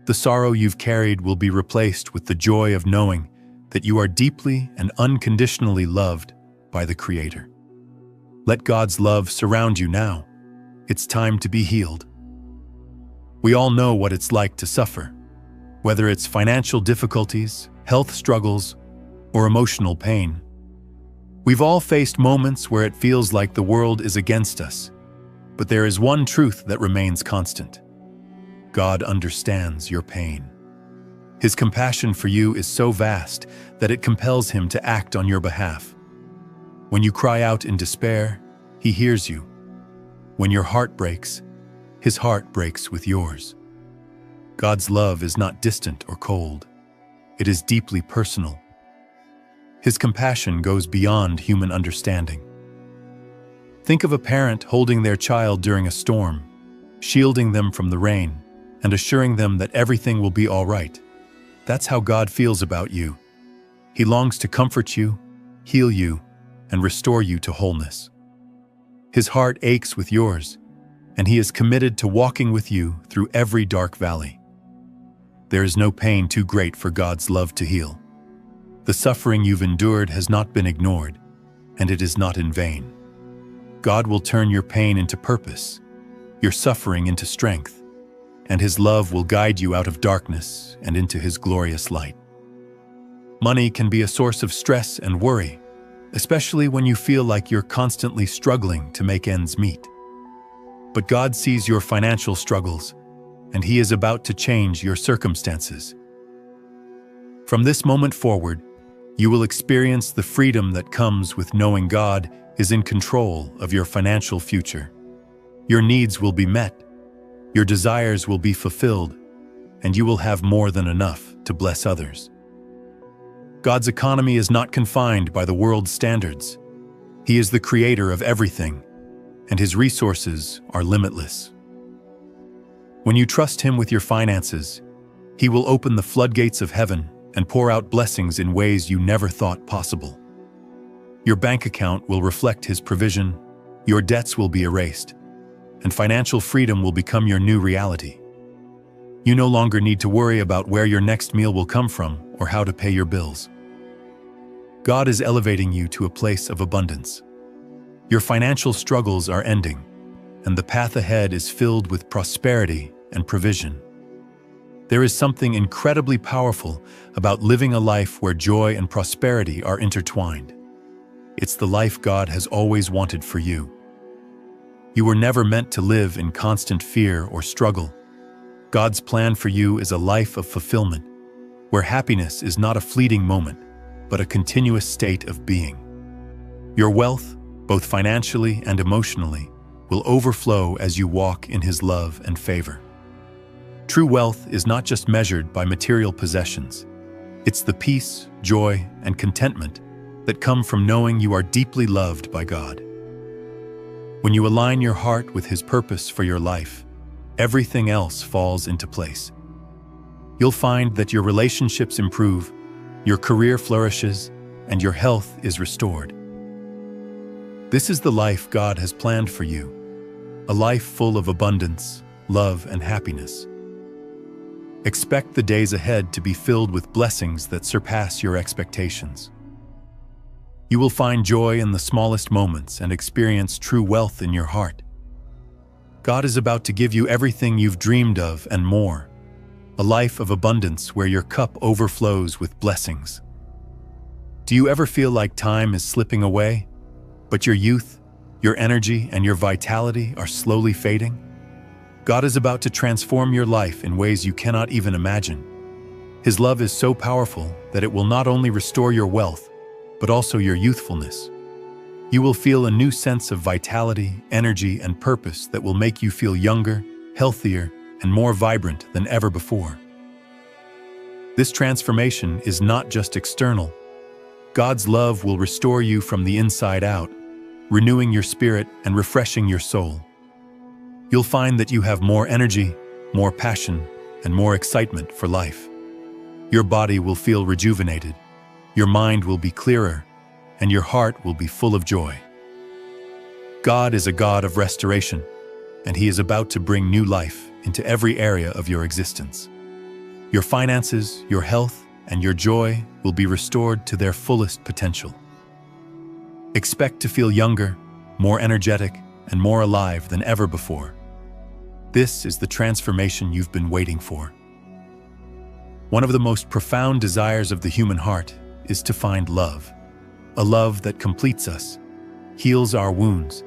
The sorrow you've carried will be replaced with the joy of knowing that you are deeply and unconditionally loved by the Creator. Let God's love surround you now. It's time to be healed. We all know what it's like to suffer, whether it's financial difficulties, health struggles, or emotional pain. We've all faced moments where it feels like the world is against us, but there is one truth that remains constant. God understands your pain. His compassion for you is so vast that it compels Him to act on your behalf. When you cry out in despair, He hears you. When your heart breaks, His heart breaks with yours. God's love is not distant or cold. It is deeply personal. His compassion goes beyond human understanding. Think of a parent holding their child during a storm, shielding them from the rain, and assuring them that everything will be all right. That's how God feels about you. He longs to comfort you, heal you, and restore you to wholeness. His heart aches with yours, and He is committed to walking with you through every dark valley. There is no pain too great for God's love to heal. The suffering you've endured has not been ignored, and it is not in vain. God will turn your pain into purpose, your suffering into strength, and His love will guide you out of darkness and into His glorious light. Money can be a source of stress and worry, especially when you feel like you're constantly struggling to make ends meet. But God sees your financial struggles, and He is about to change your circumstances. From this moment forward, you will experience the freedom that comes with knowing God is in control of your financial future. Your needs will be met, your desires will be fulfilled, and you will have more than enough to bless others. God's economy is not confined by the world's standards. He is the creator of everything, and His resources are limitless. When you trust Him with your finances, He will open the floodgates of heaven and pour out blessings in ways you never thought possible. Your bank account will reflect His provision, your debts will be erased, and financial freedom will become your new reality. You no longer need to worry about where your next meal will come from or how to pay your bills. God is elevating you to a place of abundance. Your financial struggles are ending, and the path ahead is filled with prosperity and provision. There is something incredibly powerful about living a life where joy and prosperity are intertwined. It's the life God has always wanted for you. You were never meant to live in constant fear or struggle. God's plan for you is a life of fulfillment, where happiness is not a fleeting moment, but a continuous state of being. Your wealth, both financially and emotionally, will overflow as you walk in His love and favor. True wealth is not just measured by material possessions. It's the peace, joy, and contentment that come from knowing you are deeply loved by God. When you align your heart with His purpose for your life, everything else falls into place. You'll find that your relationships improve, your career flourishes, and your health is restored. This is the life God has planned for you, a life full of abundance, love, and happiness. Expect the days ahead to be filled with blessings that surpass your expectations. You will find joy in the smallest moments and experience true wealth in your heart. God is about to give you everything you've dreamed of and more, a life of abundance where your cup overflows with blessings. Do you ever feel like time is slipping away, but your youth, your energy, and your vitality are slowly fading? God is about to transform your life in ways you cannot even imagine. His love is so powerful that it will not only restore your wealth, but also your youthfulness. You will feel a new sense of vitality, energy, and purpose that will make you feel younger, healthier, and more vibrant than ever before. This transformation is not just external. God's love will restore you from the inside out, renewing your spirit and refreshing your soul. You'll find that you have more energy, more passion, and more excitement for life. Your body will feel rejuvenated, your mind will be clearer, and your heart will be full of joy. God is a God of restoration, and He is about to bring new life into every area of your existence. Your finances, your health, and your joy will be restored to their fullest potential. Expect to feel younger, more energetic, and more alive than ever before. This is the transformation you've been waiting for. One of the most profound desires of the human heart is to find love, a love that completes us, heals our wounds,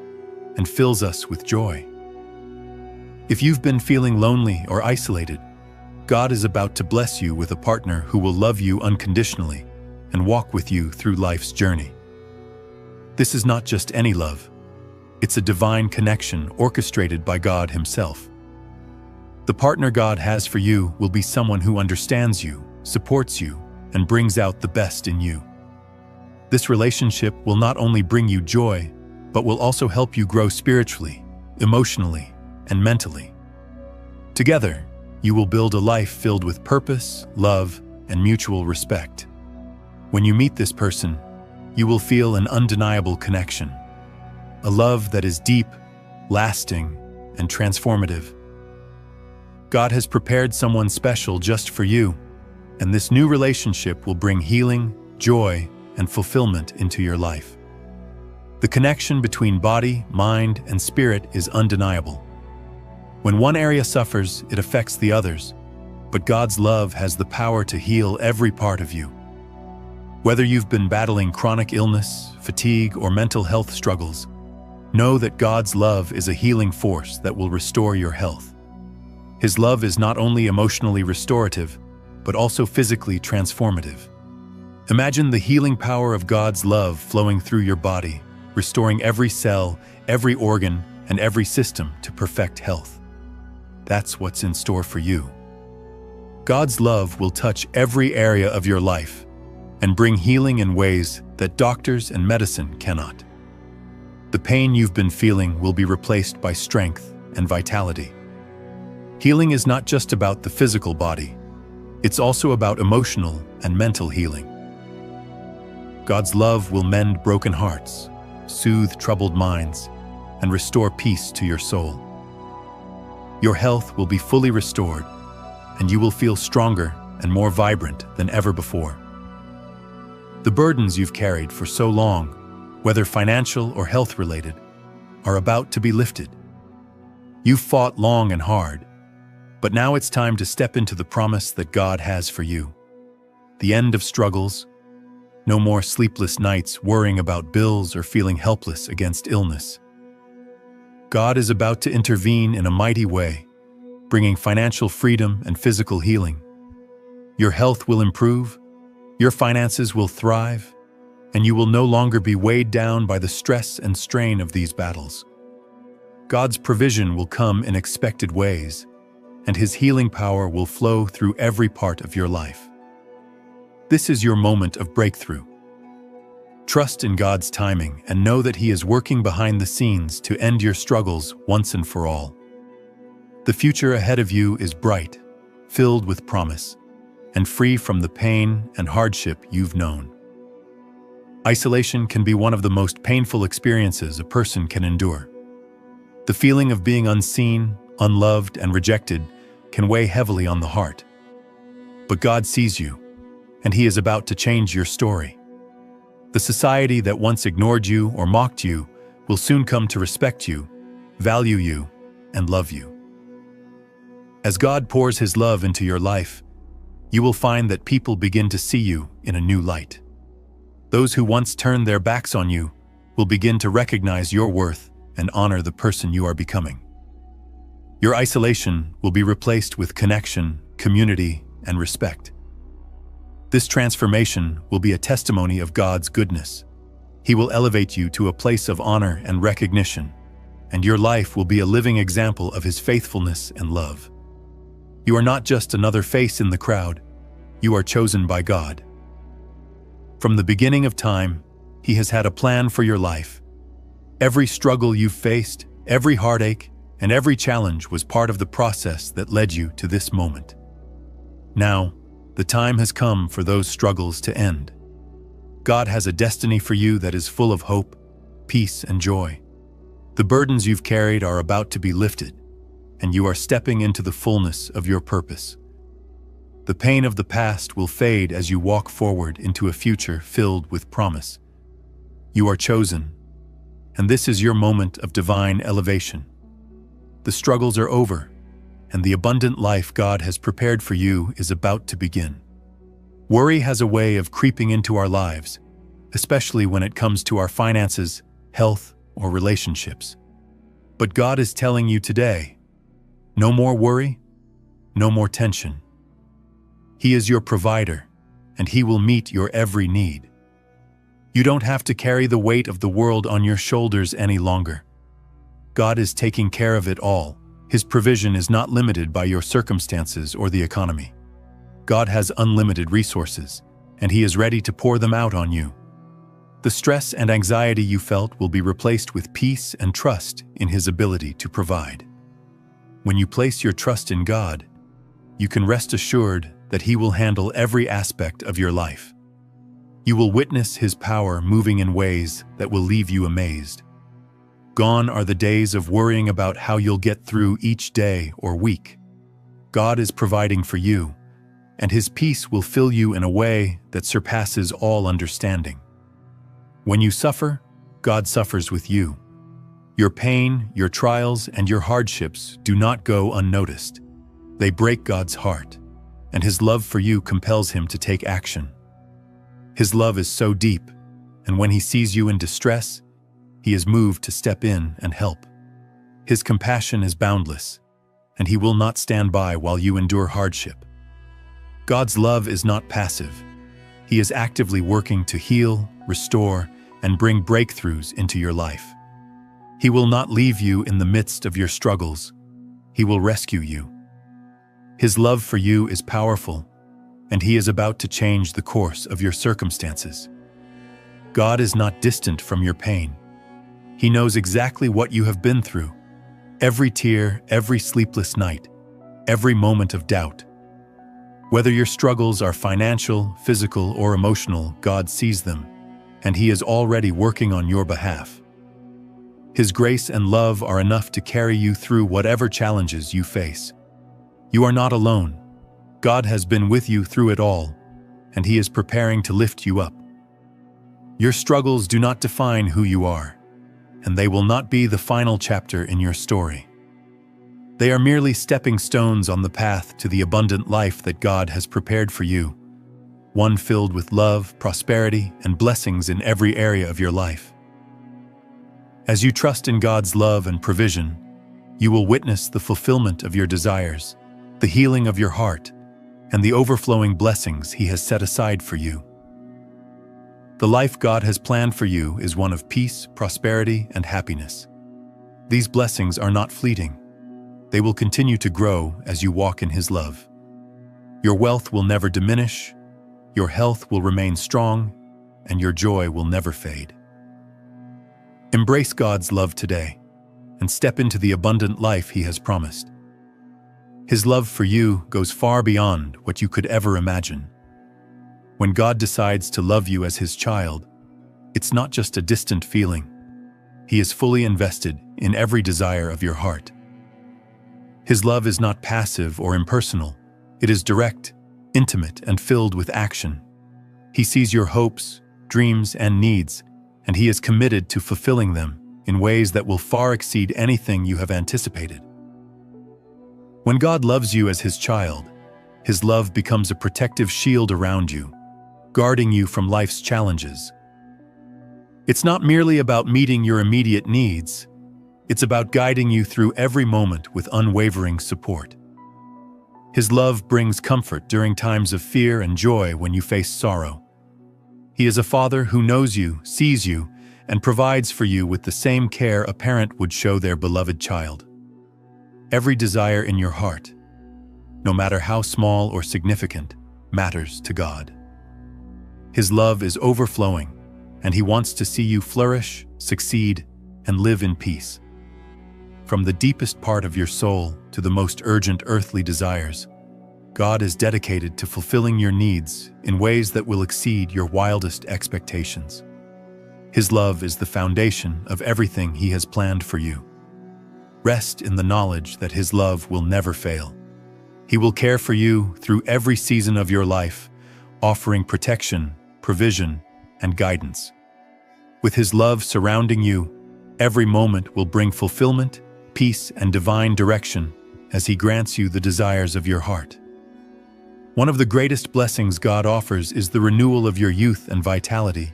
and fills us with joy. If you've been feeling lonely or isolated, God is about to bless you with a partner who will love you unconditionally and walk with you through life's journey. This is not just any love. It's a divine connection orchestrated by God Himself. The partner God has for you will be someone who understands you, supports you, and brings out the best in you. This relationship will not only bring you joy, but will also help you grow spiritually, emotionally, and mentally. Together, you will build a life filled with purpose, love, and mutual respect. When you meet this person, you will feel an undeniable connection, a love that is deep, lasting, and transformative. God has prepared someone special just for you, and this new relationship will bring healing, joy, and fulfillment into your life. The connection between body, mind, and spirit is undeniable. When one area suffers, it affects the others, but God's love has the power to heal every part of you. Whether you've been battling chronic illness, fatigue, or mental health struggles, know that God's love is a healing force that will restore your health. His love is not only emotionally restorative, but also physically transformative. Imagine the healing power of God's love flowing through your body, restoring every cell, every organ, and every system to perfect health. That's what's in store for you. God's love will touch every area of your life and bring healing in ways that doctors and medicine cannot. The pain you've been feeling will be replaced by strength and vitality. Healing is not just about the physical body. It's also about emotional and mental healing. God's love will mend broken hearts, soothe troubled minds, and restore peace to your soul. Your health will be fully restored, and you will feel stronger and more vibrant than ever before. The burdens you've carried for so long, whether financial or health-related, are about to be lifted. You've fought long and hard, but now it's time to step into the promise that God has for you. The end of struggles, no more sleepless nights worrying about bills or feeling helpless against illness. God is about to intervene in a mighty way, bringing financial freedom and physical healing. Your health will improve, your finances will thrive, and you will no longer be weighed down by the stress and strain of these battles. God's provision will come in expected ways, and His healing power will flow through every part of your life. This is your moment of breakthrough. Trust in God's timing and know that He is working behind the scenes to end your struggles once and for all. The future ahead of you is bright, filled with promise, and free from the pain and hardship you've known. Isolation can be one of the most painful experiences a person can endure. The feeling of being unseen, unloved, and rejected can weigh heavily on the heart. But God sees you, and He is about to change your story. The society that once ignored you or mocked you will soon come to respect you, value you, and love you. As God pours His love into your life, you will find that people begin to see you in a new light. Those who once turned their backs on you will begin to recognize your worth and honor the person you are becoming. Your isolation will be replaced with connection, community, and respect. This transformation will be a testimony of God's goodness. He will elevate you to a place of honor and recognition, and your life will be a living example of His faithfulness and love. You are not just another face in the crowd, you are chosen by God. From the beginning of time, He has had a plan for your life. Every struggle you've faced, every heartache, and every challenge was part of the process that led you to this moment. Now, the time has come for those struggles to end. God has a destiny for you that is full of hope, peace, and joy. The burdens you've carried are about to be lifted, and you are stepping into the fullness of your purpose. The pain of the past will fade as you walk forward into a future filled with promise. You are chosen, and this is your moment of divine elevation. The struggles are over, and the abundant life God has prepared for you is about to begin. Worry has a way of creeping into our lives, especially when it comes to our finances, health, or relationships. But God is telling you today, no more worry, no more tension. He is your provider, and He will meet your every need. You don't have to carry the weight of the world on your shoulders any longer. God is taking care of it all. His provision is not limited by your circumstances or the economy. God has unlimited resources, and He is ready to pour them out on you. The stress and anxiety you felt will be replaced with peace and trust in His ability to provide. When you place your trust in God, you can rest assured that He will handle every aspect of your life. You will witness His power moving in ways that will leave you amazed. Gone are the days of worrying about how you'll get through each day or week. God is providing for you, and His peace will fill you in a way that surpasses all understanding. When you suffer, God suffers with you. Your pain, your trials, and your hardships do not go unnoticed. They break God's heart, and His love for you compels Him to take action. His love is so deep, and when He sees you in distress, He is moved to step in and help. His compassion is boundless, and He will not stand by while you endure hardship. God's love is not passive. He is actively working to heal, restore, and bring breakthroughs into your life. He will not leave you in the midst of your struggles. He will rescue you. His love for you is powerful, and He is about to change the course of your circumstances. God is not distant from your pain. He knows exactly what you have been through. Every tear, every sleepless night, every moment of doubt. Whether your struggles are financial, physical, or emotional, God sees them, and He is already working on your behalf. His grace and love are enough to carry you through whatever challenges you face. You are not alone. God has been with you through it all, and He is preparing to lift you up. Your struggles do not define who you are, and they will not be the final chapter in your story. They are merely stepping stones on the path to the abundant life that God has prepared for you, one filled with love, prosperity, and blessings in every area of your life. As you trust in God's love and provision, you will witness the fulfillment of your desires, the healing of your heart, and the overflowing blessings He has set aside for you. The life God has planned for you is one of peace, prosperity, and happiness. These blessings are not fleeting. They will continue to grow as you walk in His love. Your wealth will never diminish, your health will remain strong, and your joy will never fade. Embrace God's love today and step into the abundant life He has promised. His love for you goes far beyond what you could ever imagine. When God decides to love you as His child, it's not just a distant feeling. He is fully invested in every desire of your heart. His love is not passive or impersonal. It is direct, intimate, and filled with action. He sees your hopes, dreams, and needs, and He is committed to fulfilling them in ways that will far exceed anything you have anticipated. When God loves you as His child, His love becomes a protective shield around you, guarding you from life's challenges. It's not merely about meeting your immediate needs, it's about guiding you through every moment with unwavering support. His love brings comfort during times of fear and joy when you face sorrow. He is a father who knows you, sees you, and provides for you with the same care a parent would show their beloved child. Every desire in your heart, no matter how small or significant, matters to God. His love is overflowing, and He wants to see you flourish, succeed, and live in peace. From the deepest part of your soul to the most urgent earthly desires, God is dedicated to fulfilling your needs in ways that will exceed your wildest expectations. His love is the foundation of everything He has planned for you. Rest in the knowledge that His love will never fail. He will care for you through every season of your life, offering protection, provision, and guidance. With His love surrounding you, every moment will bring fulfillment, peace, and divine direction as He grants you the desires of your heart. One of the greatest blessings God offers is the renewal of your youth and vitality.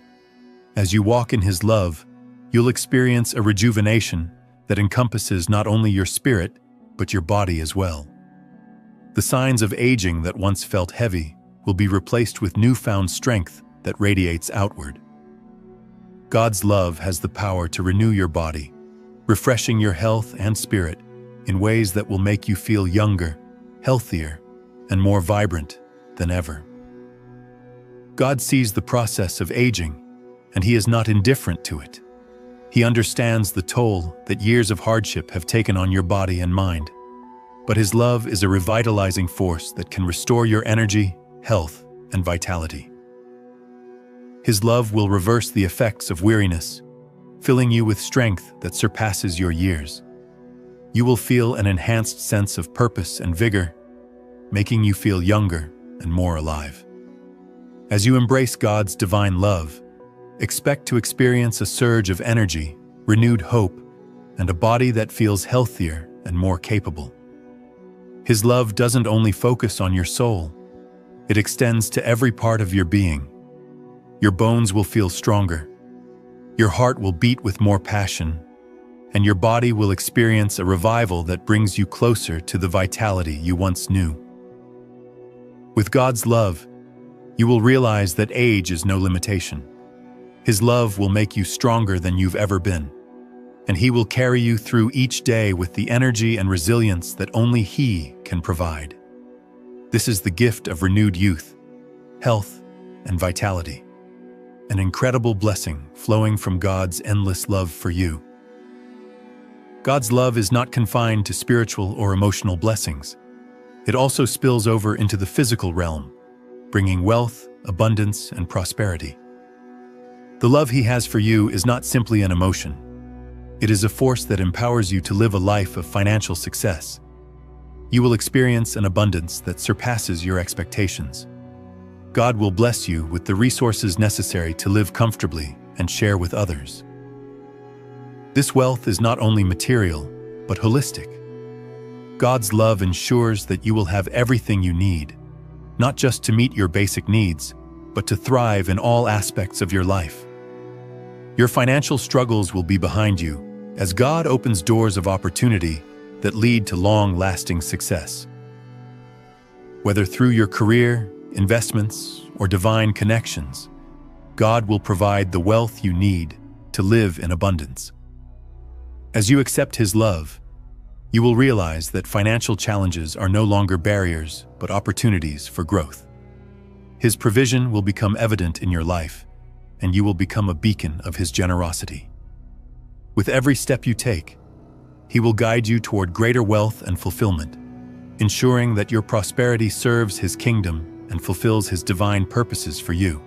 As you walk in His love, you'll experience a rejuvenation that encompasses not only your spirit, but your body as well. The signs of aging that once felt heavy will be replaced with newfound strength that radiates outward. God's love has the power to renew your body, refreshing your health and spirit in ways that will make you feel younger, healthier, and more vibrant than ever. God sees the process of aging, and He is not indifferent to it. He understands the toll that years of hardship have taken on your body and mind. But His love is a revitalizing force that can restore your energy, health, and vitality. His love will reverse the effects of weariness, filling you with strength that surpasses your years. You will feel an enhanced sense of purpose and vigor, making you feel younger and more alive. As you embrace God's divine love, expect to experience a surge of energy, renewed hope, and a body that feels healthier and more capable. His love doesn't only focus on your soul, it extends to every part of your being. Your bones will feel stronger, your heart will beat with more passion, and your body will experience a revival that brings you closer to the vitality you once knew. With God's love, you will realize that age is no limitation. His love will make you stronger than you've ever been, and He will carry you through each day with the energy and resilience that only He can provide. This is the gift of renewed youth, health, and vitality, an incredible blessing flowing from God's endless love for you. God's love is not confined to spiritual or emotional blessings. It also spills over into the physical realm, bringing wealth, abundance, and prosperity. The love He has for you is not simply an emotion. It is a force that empowers you to live a life of financial success. You will experience an abundance that surpasses your expectations. God will bless you with the resources necessary to live comfortably and share with others. This wealth is not only material, but holistic. God's love ensures that you will have everything you need, not just to meet your basic needs, but to thrive in all aspects of your life. Your financial struggles will be behind you as God opens doors of opportunity that lead to long-lasting success. Whether through your career, investments, or divine connections, God will provide the wealth you need to live in abundance. As you accept His love, you will realize that financial challenges are no longer barriers, but opportunities for growth. His provision will become evident in your life, and you will become a beacon of His generosity. With every step you take, He will guide you toward greater wealth and fulfillment, ensuring that your prosperity serves His kingdom and fulfills His divine purposes for you.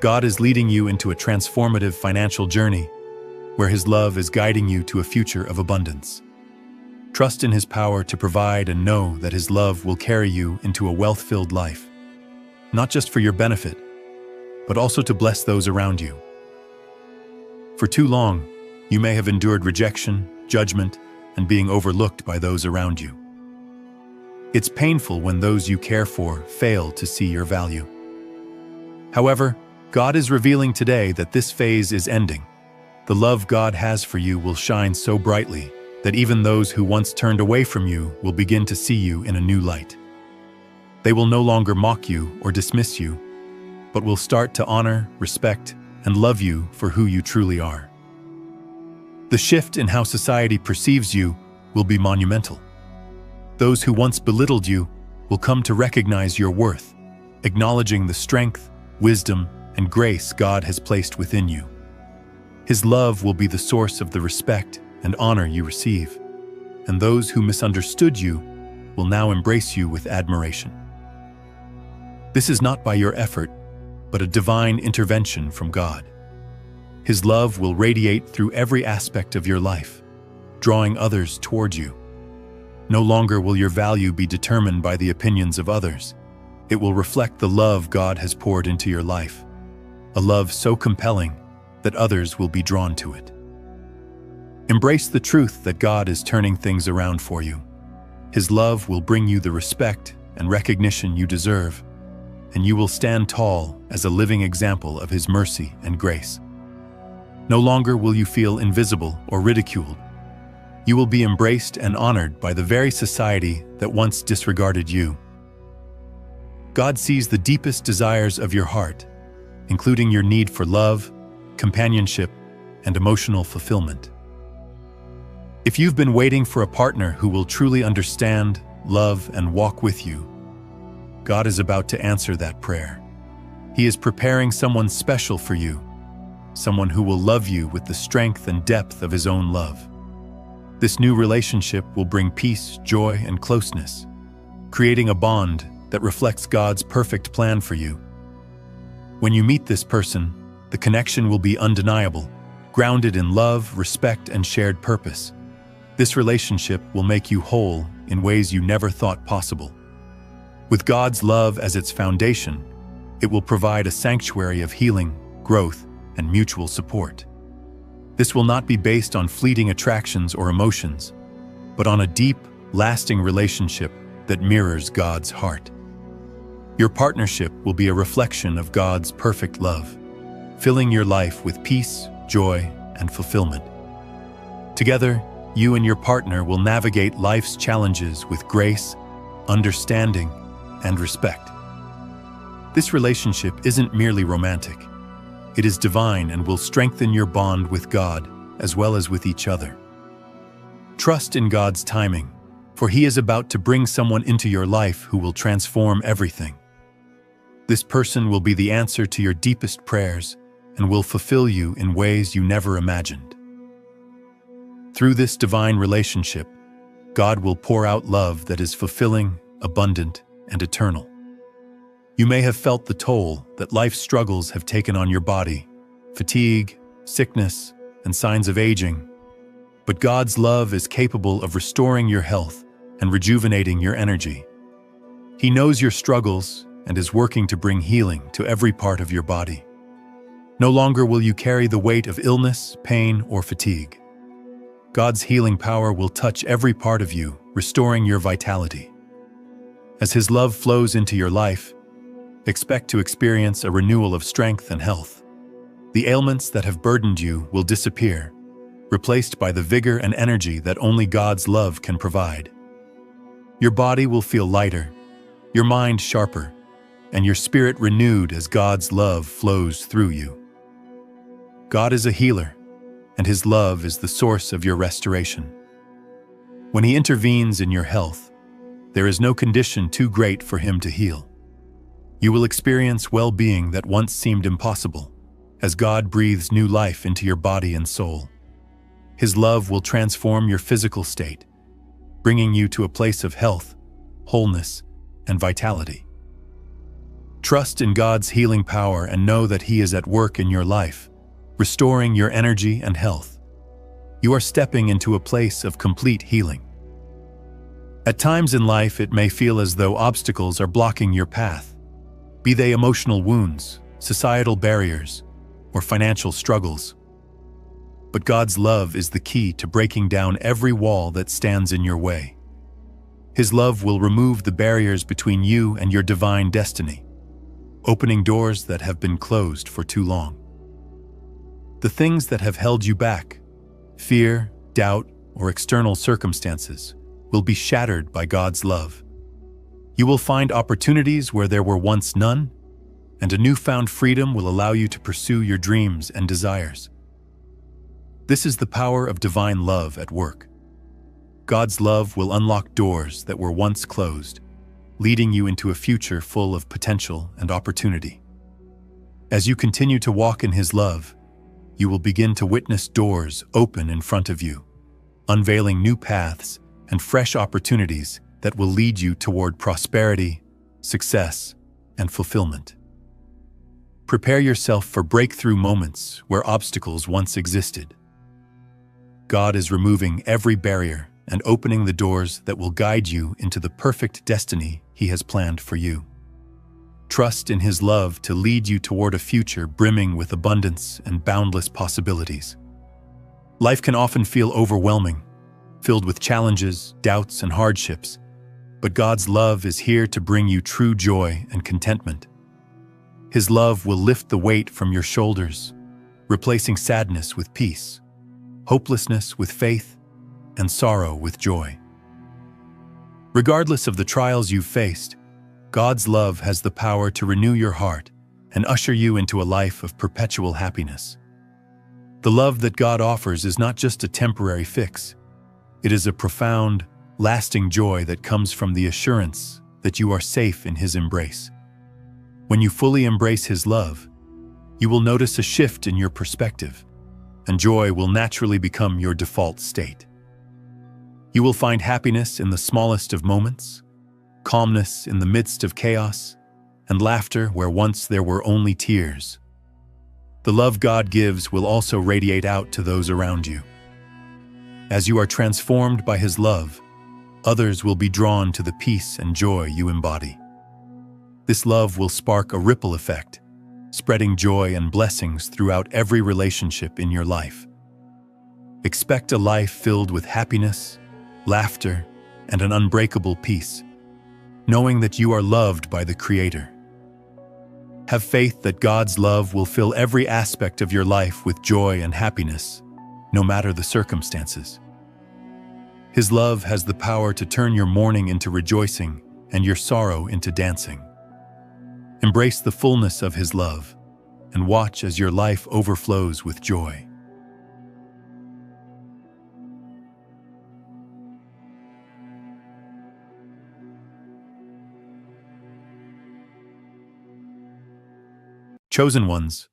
God is leading you into a transformative financial journey where His love is guiding you to a future of abundance. Trust in His power to provide and know that His love will carry you into a wealth-filled life, not just for your benefit, but also to bless those around you. For too long, you may have endured rejection, judgment, and being overlooked by those around you. It's painful when those you care for fail to see your value. However, God is revealing today that this phase is ending. The love God has for you will shine so brightly that even those who once turned away from you will begin to see you in a new light. They will no longer mock you or dismiss you, but will start to honor, respect, and love you for who you truly are. The shift in how society perceives you will be monumental. Those who once belittled you will come to recognize your worth, acknowledging the strength, wisdom, and grace God has placed within you. His love will be the source of the respect and honor you receive, and those who misunderstood you will now embrace you with admiration. This is not by your effort, but a divine intervention from God. His love will radiate through every aspect of your life, drawing others toward you. No longer will your value be determined by the opinions of others. It will reflect the love God has poured into your life, a love so compelling that others will be drawn to it. Embrace the truth that God is turning things around for you. His love will bring you the respect and recognition you deserve, and you will stand tall as a living example of His mercy and grace. No longer will you feel invisible or ridiculed. You will be embraced and honored by the very society that once disregarded you. God sees the deepest desires of your heart, including your need for love, companionship, and emotional fulfillment. If you've been waiting for a partner who will truly understand, love, and walk with you, God is about to answer that prayer. He is preparing someone special for you, someone who will love you with the strength and depth of His own love. This new relationship will bring peace, joy, and closeness, creating a bond that reflects God's perfect plan for you. When you meet this person, the connection will be undeniable, grounded in love, respect, and shared purpose. This relationship will make you whole in ways you never thought possible. With God's love as its foundation, it will provide a sanctuary of healing, growth, and mutual support. This will not be based on fleeting attractions or emotions, but on a deep, lasting relationship that mirrors God's heart. Your partnership will be a reflection of God's perfect love, filling your life with peace, joy, and fulfillment. Together, you and your partner will navigate life's challenges with grace, understanding, and respect. This relationship isn't merely romantic. It is divine and will strengthen your bond with God as well as with each other. Trust in God's timing, for He is about to bring someone into your life who will transform everything. This person will be the answer to your deepest prayers and will fulfill you in ways you never imagined. Through this divine relationship, God will pour out love that is fulfilling, abundant, and eternal. You may have felt the toll that life's struggles have taken on your body, fatigue, sickness, and signs of aging. But God's love is capable of restoring your health and rejuvenating your energy. He knows your struggles and is working to bring healing to every part of your body. No longer will you carry the weight of illness, pain, or fatigue. God's healing power will touch every part of you, restoring your vitality. As His love flows into your life, expect to experience a renewal of strength and health. The ailments that have burdened you will disappear, replaced by the vigor and energy that only God's love can provide. Your body will feel lighter, your mind sharper, and your spirit renewed as God's love flows through you. God is a healer, and His love is the source of your restoration. When He intervenes in your health, there is no condition too great for Him to heal. You will experience well-being that once seemed impossible, as God breathes new life into your body and soul. His love will transform your physical state, bringing you to a place of health, wholeness, and vitality. Trust in God's healing power and know that He is at work in your life, restoring your energy and health. You are stepping into a place of complete healing. At times in life, it may feel as though obstacles are blocking your path. Be they emotional wounds, societal barriers, or financial struggles. But God's love is the key to breaking down every wall that stands in your way. His love will remove the barriers between you and your divine destiny, opening doors that have been closed for too long. The things that have held you back, fear, doubt, or external circumstances, will be shattered by God's love. You will find opportunities where there were once none, and a newfound freedom will allow you to pursue your dreams and desires. This is the power of divine love at work. God's love will unlock doors that were once closed, leading you into a future full of potential and opportunity. As you continue to walk in His love, you will begin to witness doors open in front of you, unveiling new paths and fresh opportunities that will lead you toward prosperity, success, and fulfillment. Prepare yourself for breakthrough moments where obstacles once existed. God is removing every barrier and opening the doors that will guide you into the perfect destiny He has planned for you. Trust in His love to lead you toward a future brimming with abundance and boundless possibilities. Life can often feel overwhelming, filled with challenges, doubts, and hardships, but God's love is here to bring you true joy and contentment. His love will lift the weight from your shoulders, replacing sadness with peace, hopelessness with faith, and sorrow with joy. Regardless of the trials you've faced, God's love has the power to renew your heart and usher you into a life of perpetual happiness. The love that God offers is not just a temporary fix. It is a profound, lasting joy that comes from the assurance that you are safe in His embrace. When you fully embrace His love, you will notice a shift in your perspective, and joy will naturally become your default state. You will find happiness in the smallest of moments, calmness in the midst of chaos, and laughter where once there were only tears. The love God gives will also radiate out to those around you. As you are transformed by His love, others will be drawn to the peace and joy you embody. This love will spark a ripple effect, spreading joy and blessings throughout every relationship in your life. Expect a life filled with happiness, laughter, and an unbreakable peace, knowing that you are loved by the Creator. Have faith that God's love will fill every aspect of your life with joy and happiness, no matter the circumstances. His love has the power to turn your mourning into rejoicing and your sorrow into dancing. Embrace the fullness of His love and watch as your life overflows with joy. Chosen ones,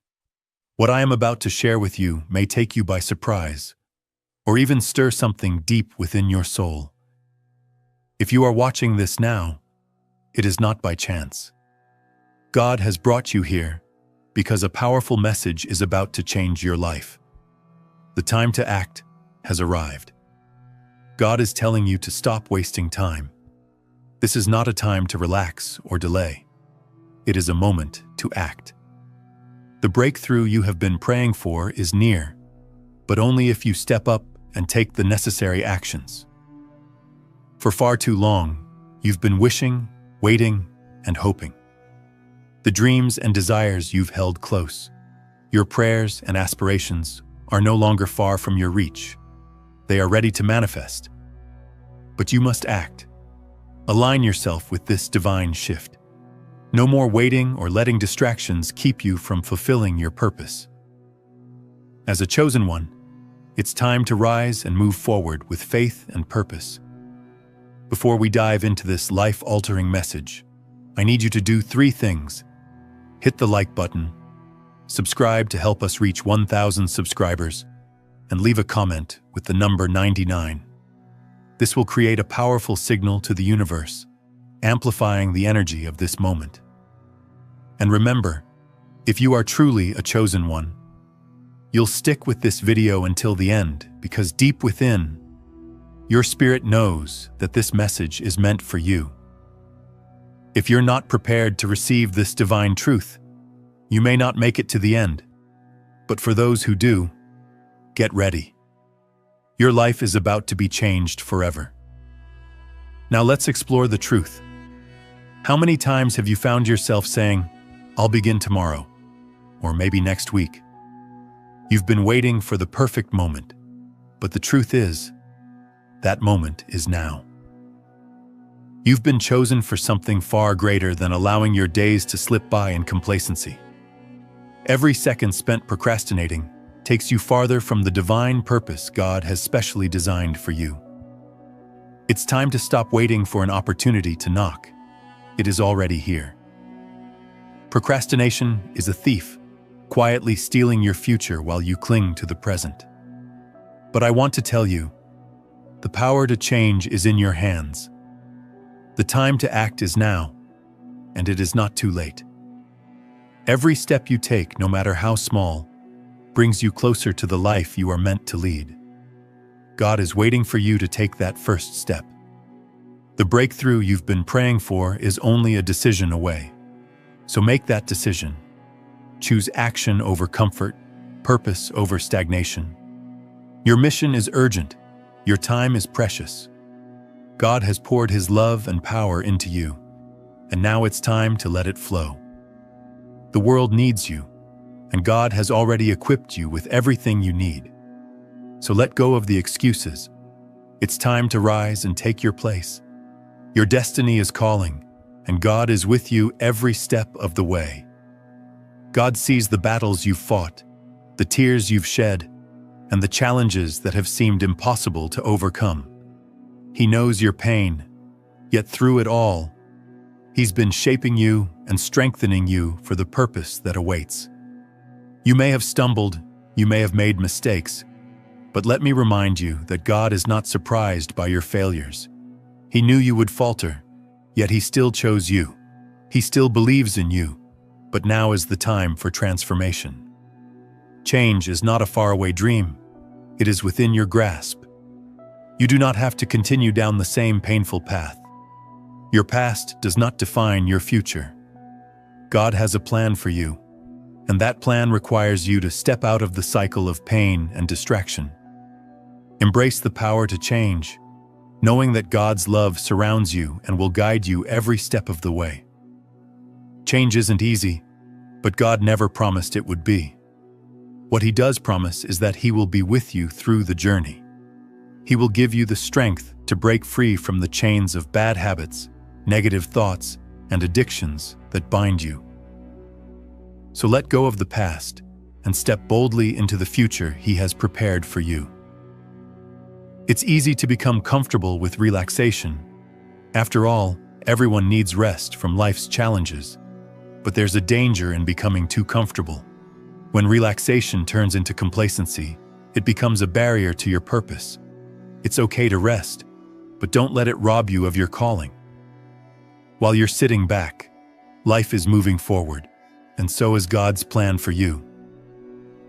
what I am about to share with you may take you by surprise, or even stir something deep within your soul. If you are watching this now, it is not by chance. God has brought you here because a powerful message is about to change your life. The time to act has arrived. God is telling you to stop wasting time. This is not a time to relax or delay. It is a moment to act. The breakthrough you have been praying for is near, but only if you step up and take the necessary actions. For far too long, you've been wishing, waiting, and hoping. The dreams and desires you've held close, your prayers and aspirations, are no longer far from your reach. They are ready to manifest. But you must act. Align yourself with this divine shift. No more waiting or letting distractions keep you from fulfilling your purpose. As a chosen one, it's time to rise and move forward with faith and purpose. Before we dive into this life-altering message, I need you to do 3 things. Hit the like button, subscribe to help us reach 1,000 subscribers, and leave a comment with the number 99. This will create a powerful signal to the universe, amplifying the energy of this moment. And remember, if you are truly a chosen one, you'll stick with this video until the end, because deep within, your spirit knows that this message is meant for you. If you're not prepared to receive this divine truth, you may not make it to the end. But for those who do, get ready. Your life is about to be changed forever. Now let's explore the truth. How many times have you found yourself saying, "I'll begin tomorrow," or maybe next week? You've been waiting for the perfect moment, but the truth is, that moment is now. You've been chosen for something far greater than allowing your days to slip by in complacency. Every second spent procrastinating takes you farther from the divine purpose God has specially designed for you. It's time to stop waiting for an opportunity to knock. It is already here. Procrastination is a thief, quietly stealing your future while you cling to the present. But I want to tell you, the power to change is in your hands. The time to act is now, and it is not too late. Every step you take, no matter how small, brings you closer to the life you are meant to lead. God is waiting for you to take that first step. The breakthrough you've been praying for is only a decision away. So make that decision. Choose action over comfort, purpose over stagnation. Your mission is urgent. Your time is precious. God has poured His love and power into you, and now it's time to let it flow. The world needs you, and God has already equipped you with everything you need. So let go of the excuses. It's time to rise and take your place. Your destiny is calling, and God is with you every step of the way. God sees the battles you've fought, the tears you've shed, and the challenges that have seemed impossible to overcome. He knows your pain, yet through it all, He's been shaping you and strengthening you for the purpose that awaits. You may have stumbled, you may have made mistakes, but let me remind you that God is not surprised by your failures. He knew you would falter, yet He still chose you. He still believes in you, but now is the time for transformation. Change is not a faraway dream. It is within your grasp. You do not have to continue down the same painful path. Your past does not define your future. God has a plan for you, and that plan requires you to step out of the cycle of pain and distraction. Embrace the power to change, knowing that God's love surrounds you and will guide you every step of the way. Change isn't easy, but God never promised it would be. What He does promise is that He will be with you through the journey. He will give you the strength to break free from the chains of bad habits, negative thoughts, and addictions that bind you. So let go of the past and step boldly into the future He has prepared for you. It's easy to become comfortable with relaxation. After all, everyone needs rest from life's challenges. But there's a danger in becoming too comfortable. When relaxation turns into complacency, it becomes a barrier to your purpose. It's okay to rest, but don't let it rob you of your calling. While you're sitting back, Life is moving forward, and so is God's plan for you.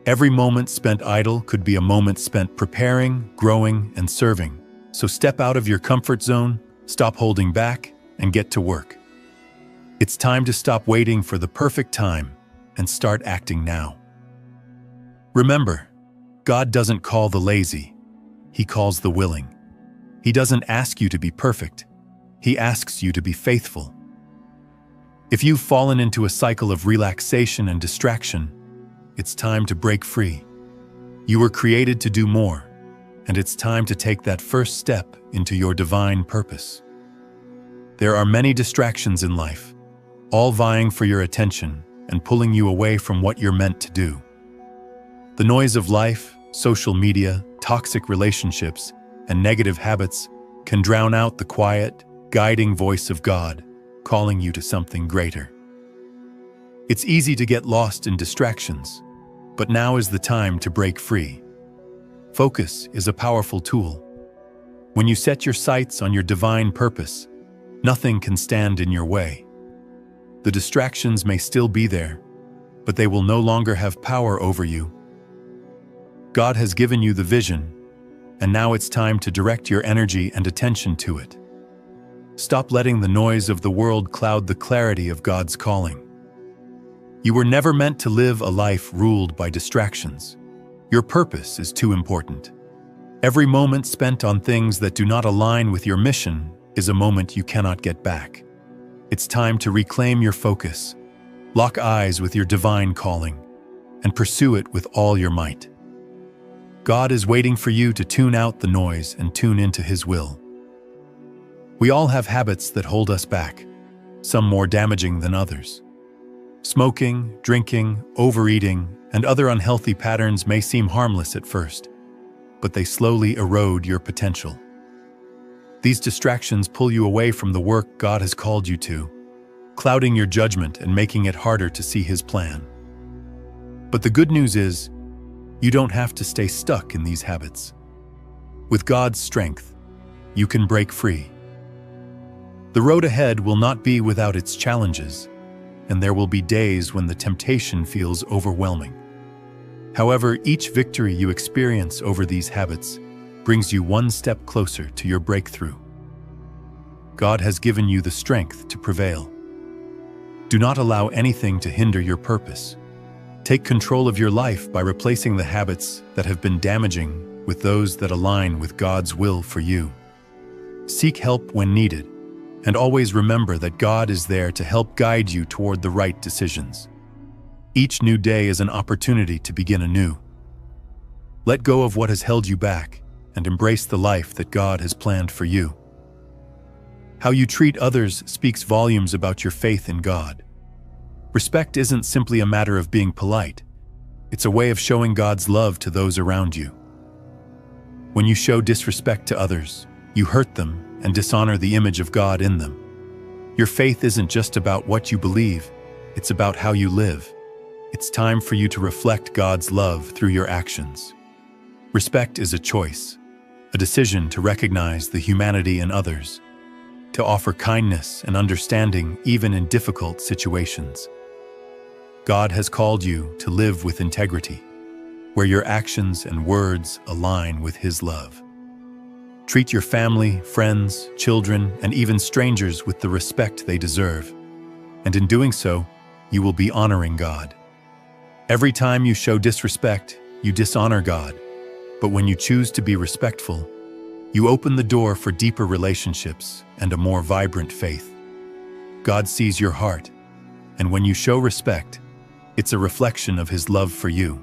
Every moment spent idle could be a moment spent preparing, growing, and serving. So step out of your comfort zone, stop holding back, and get to work. It's time to stop waiting for the perfect time and start acting now. Remember, God doesn't call the lazy, He calls the willing. He doesn't ask you to be perfect, He asks you to be faithful. If you've fallen into a cycle of relaxation and distraction, it's time to break free. You were created to do more, and it's time to take that first step into your divine purpose. There are many distractions in life, all vying for your attention and pulling you away from what you're meant to do. The noise of life, social media, toxic relationships, and negative habits can drown out the quiet, guiding voice of God, calling you to something greater. It's easy to get lost in distractions, but now is the time to break free. Focus is a powerful tool. When you set your sights on your divine purpose, nothing can stand in your way. The distractions may still be there, but they will no longer have power over you. God has given you the vision, and now it's time to direct your energy and attention to it. Stop letting the noise of the world cloud the clarity of God's calling. You were never meant to live a life ruled by distractions. Your purpose is too important. Every moment spent on things that do not align with your mission is a moment you cannot get back. It's time to reclaim your focus, lock eyes with your divine calling, and pursue it with all your might. God is waiting for you to tune out the noise and tune into His will. We all have habits that hold us back, some more damaging than others. Smoking, drinking, overeating, and other unhealthy patterns may seem harmless at first, but they slowly erode your potential. These distractions pull you away from the work God has called you to, clouding your judgment and making it harder to see His plan. But the good news is, you don't have to stay stuck in these habits. With God's strength, you can break free. The road ahead will not be without its challenges, and there will be days when the temptation feels overwhelming. However, each victory you experience over these habits brings you one step closer to your breakthrough. God has given you the strength to prevail. Do not allow anything to hinder your purpose. Take control of your life by replacing the habits that have been damaging with those that align with God's will for you. Seek help when needed, and always remember that God is there to help guide you toward the right decisions. Each new day is an opportunity to begin anew. Let go of what has held you back and embrace the life that God has planned for you. How you treat others speaks volumes about your faith in God. Respect isn't simply a matter of being polite. It's a way of showing God's love to those around you. When you show disrespect to others, you hurt them and dishonor the image of God in them. Your faith isn't just about what you believe, it's about how you live. It's time for you to reflect God's love through your actions. Respect is a choice, a decision to recognize the humanity in others, to offer kindness and understanding even in difficult situations. God has called you to live with integrity, where your actions and words align with His love. Treat your family, friends, children, and even strangers with the respect they deserve, and in doing so, you will be honoring God. Every time you show disrespect, you dishonor God, but when you choose to be respectful, you open the door for deeper relationships and a more vibrant faith. God sees your heart, and when you show respect, it's a reflection of His love for you.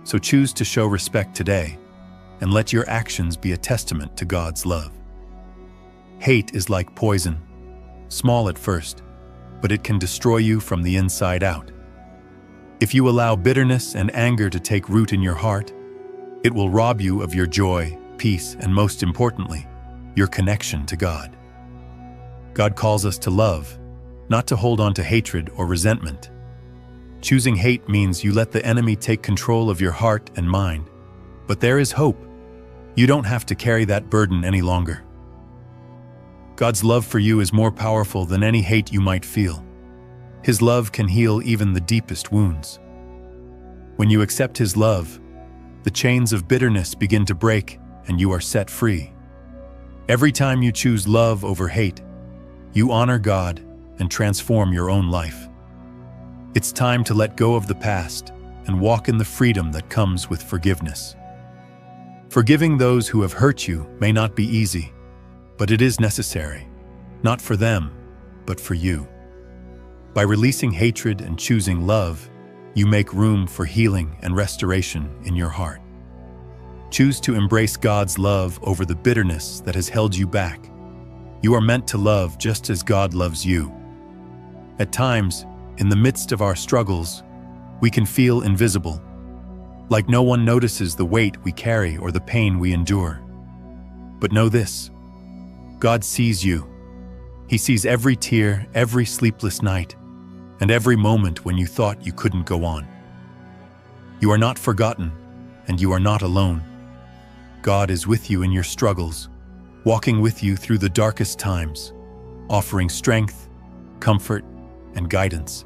So choose to show respect today, and let your actions be a testament to God's love. Hate is like poison, small at first, but it can destroy you from the inside out. If you allow bitterness and anger to take root in your heart, it will rob you of your joy, peace, and most importantly, your connection to God. God calls us to love, not to hold on to hatred or resentment. Choosing hate means you let the enemy take control of your heart and mind. But there is hope. You don't have to carry that burden any longer. God's love for you is more powerful than any hate you might feel. His love can heal even the deepest wounds. When you accept His love, the chains of bitterness begin to break and you are set free. Every time you choose love over hate, you honor God and transform your own life. It's time to let go of the past and walk in the freedom that comes with forgiveness. Forgiving those who have hurt you may not be easy, but it is necessary, not for them, but for you. By releasing hatred and choosing love, you make room for healing and restoration in your heart. Choose to embrace God's love over the bitterness that has held you back. You are meant to love just as God loves you. At times, in the midst of our struggles, we can feel invisible, like no one notices the weight we carry or the pain we endure. But know this: God sees you. He sees every tear, every sleepless night, and every moment when you thought you couldn't go on. You are not forgotten, and you are not alone. God is with you in your struggles, walking with you through the darkest times, offering strength, comfort, and guidance.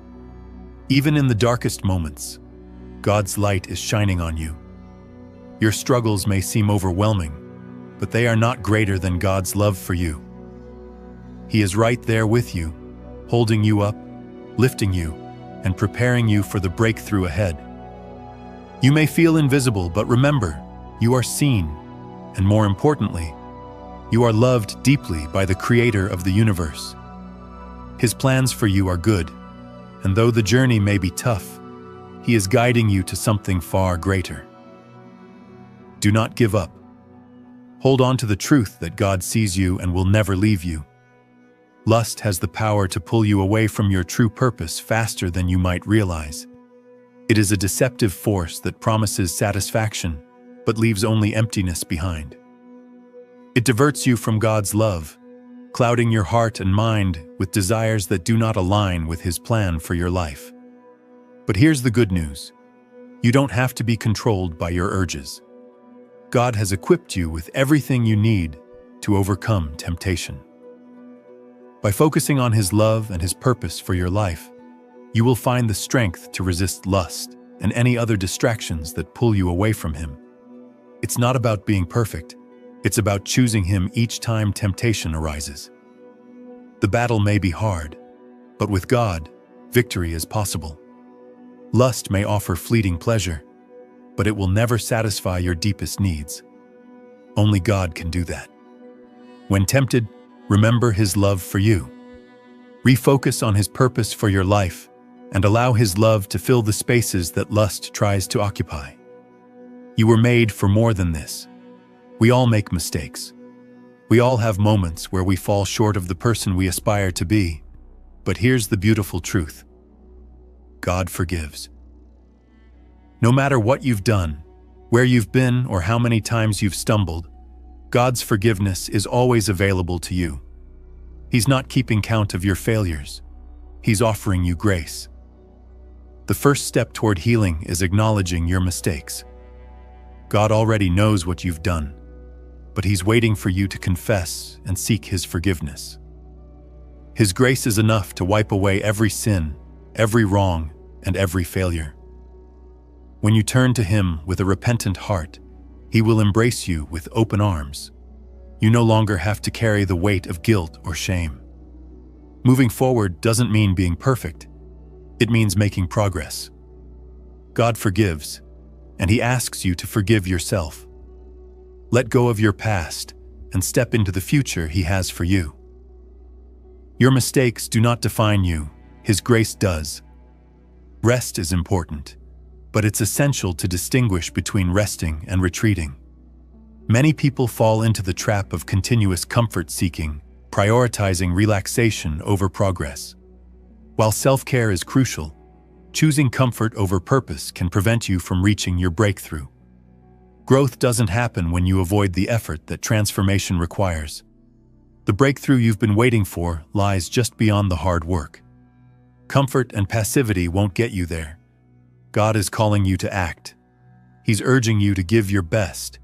Even in the darkest moments, God's light is shining on you. Your struggles may seem overwhelming, but they are not greater than God's love for you. He is right there with you, holding you up, lifting you, and preparing you for the breakthrough ahead. You may feel invisible, but remember, you are seen, and more importantly, you are loved deeply by the Creator of the universe. His plans for you are good, and though the journey may be tough, He is guiding you to something far greater. Do not give up. Hold on to the truth that God sees you and will never leave you. Lust has the power to pull you away from your true purpose faster than you might realize. It is a deceptive force that promises satisfaction, but leaves only emptiness behind. It diverts you from God's love, clouding your heart and mind with desires that do not align with His plan for your life. But here's the good news: you don't have to be controlled by your urges. God has equipped you with everything you need to overcome temptation. By focusing on His love and His purpose for your life, you will find the strength to resist lust and any other distractions that pull you away from Him. It's not about being perfect. It's about choosing Him each time temptation arises. The battle may be hard, but with God, victory is possible. Lust may offer fleeting pleasure, but it will never satisfy your deepest needs. Only God can do that. When tempted, remember His love for you. Refocus on His purpose for your life and allow His love to fill the spaces that lust tries to occupy. You were made for more than this. We all make mistakes. We all have moments where we fall short of the person we aspire to be. But here's the beautiful truth: God forgives. No matter what you've done, where you've been, or how many times you've stumbled, God's forgiveness is always available to you. He's not keeping count of your failures. He's offering you grace. The first step toward healing is acknowledging your mistakes. God already knows what you've done, but He's waiting for you to confess and seek His forgiveness. His grace is enough to wipe away every sin, every wrong, and every failure. When you turn to Him with a repentant heart, He will embrace you with open arms. You no longer have to carry the weight of guilt or shame. Moving forward doesn't mean being perfect. It means making progress. God forgives, and He asks you to forgive yourself. Let go of your past and step into the future He has for you. Your mistakes do not define you. His grace does. Rest is important, but it's essential to distinguish between resting and retreating. Many people fall into the trap of continuous comfort-seeking, prioritizing relaxation over progress. While self-care is crucial, choosing comfort over purpose can prevent you from reaching your breakthrough. Growth doesn't happen when you avoid the effort that transformation requires. The breakthrough you've been waiting for lies just beyond the hard work. Comfort and passivity won't get you there. God is calling you to act. He's urging you to give your best,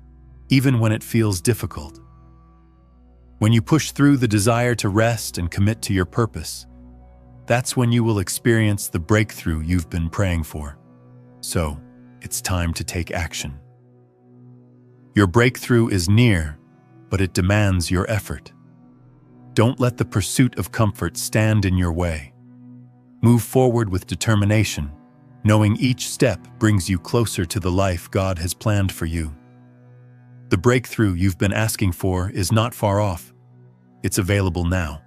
even when it feels difficult. When you push through the desire to rest and commit to your purpose, That's when you will experience the breakthrough you've been praying for. So, it's time to take action. Your breakthrough is near, but it demands your effort. Don't let the pursuit of comfort stand in your way. Move forward with determination, knowing each step brings you closer to the life God has planned for you. The breakthrough you've been asking for is not far off. It's available now.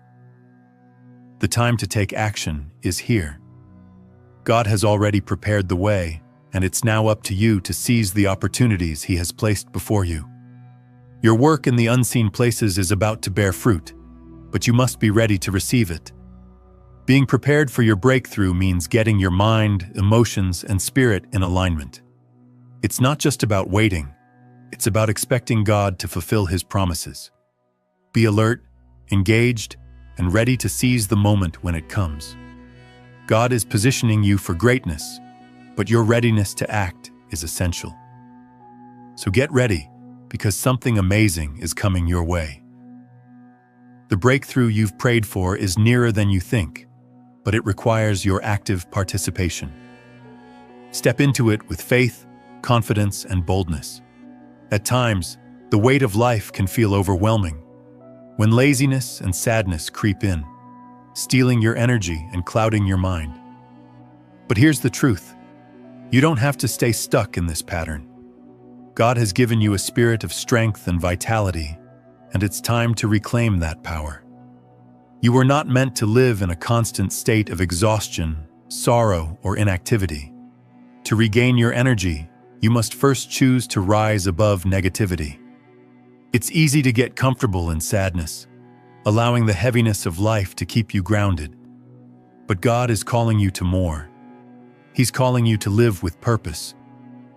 The time to take action is here. God has already prepared the way, and it's now up to you to seize the opportunities He has placed before you. Your work in the unseen places is about to bear fruit, but you must be ready to receive it. Being prepared for your breakthrough means getting your mind, emotions, and spirit in alignment. It's not just about waiting, it's about expecting God to fulfill His promises. Be alert, engaged, and ready to seize the moment when it comes. God is positioning you for greatness, but your readiness to act is essential. So get ready, because something amazing is coming your way. The breakthrough you've prayed for is nearer than you think, but it requires your active participation. Step into it with faith, confidence, and boldness. At times, the weight of life can feel overwhelming, when laziness and sadness creep in, stealing your energy and clouding your mind. But here's the truth. You don't have to stay stuck in this pattern. God has given you a spirit of strength and vitality, and it's time to reclaim that power. You were not meant to live in a constant state of exhaustion, sorrow, or inactivity. To regain your energy, you must first choose to rise above negativity. It's easy to get comfortable in sadness, allowing the heaviness of life to keep you grounded. But God is calling you to more. He's calling you to live with purpose,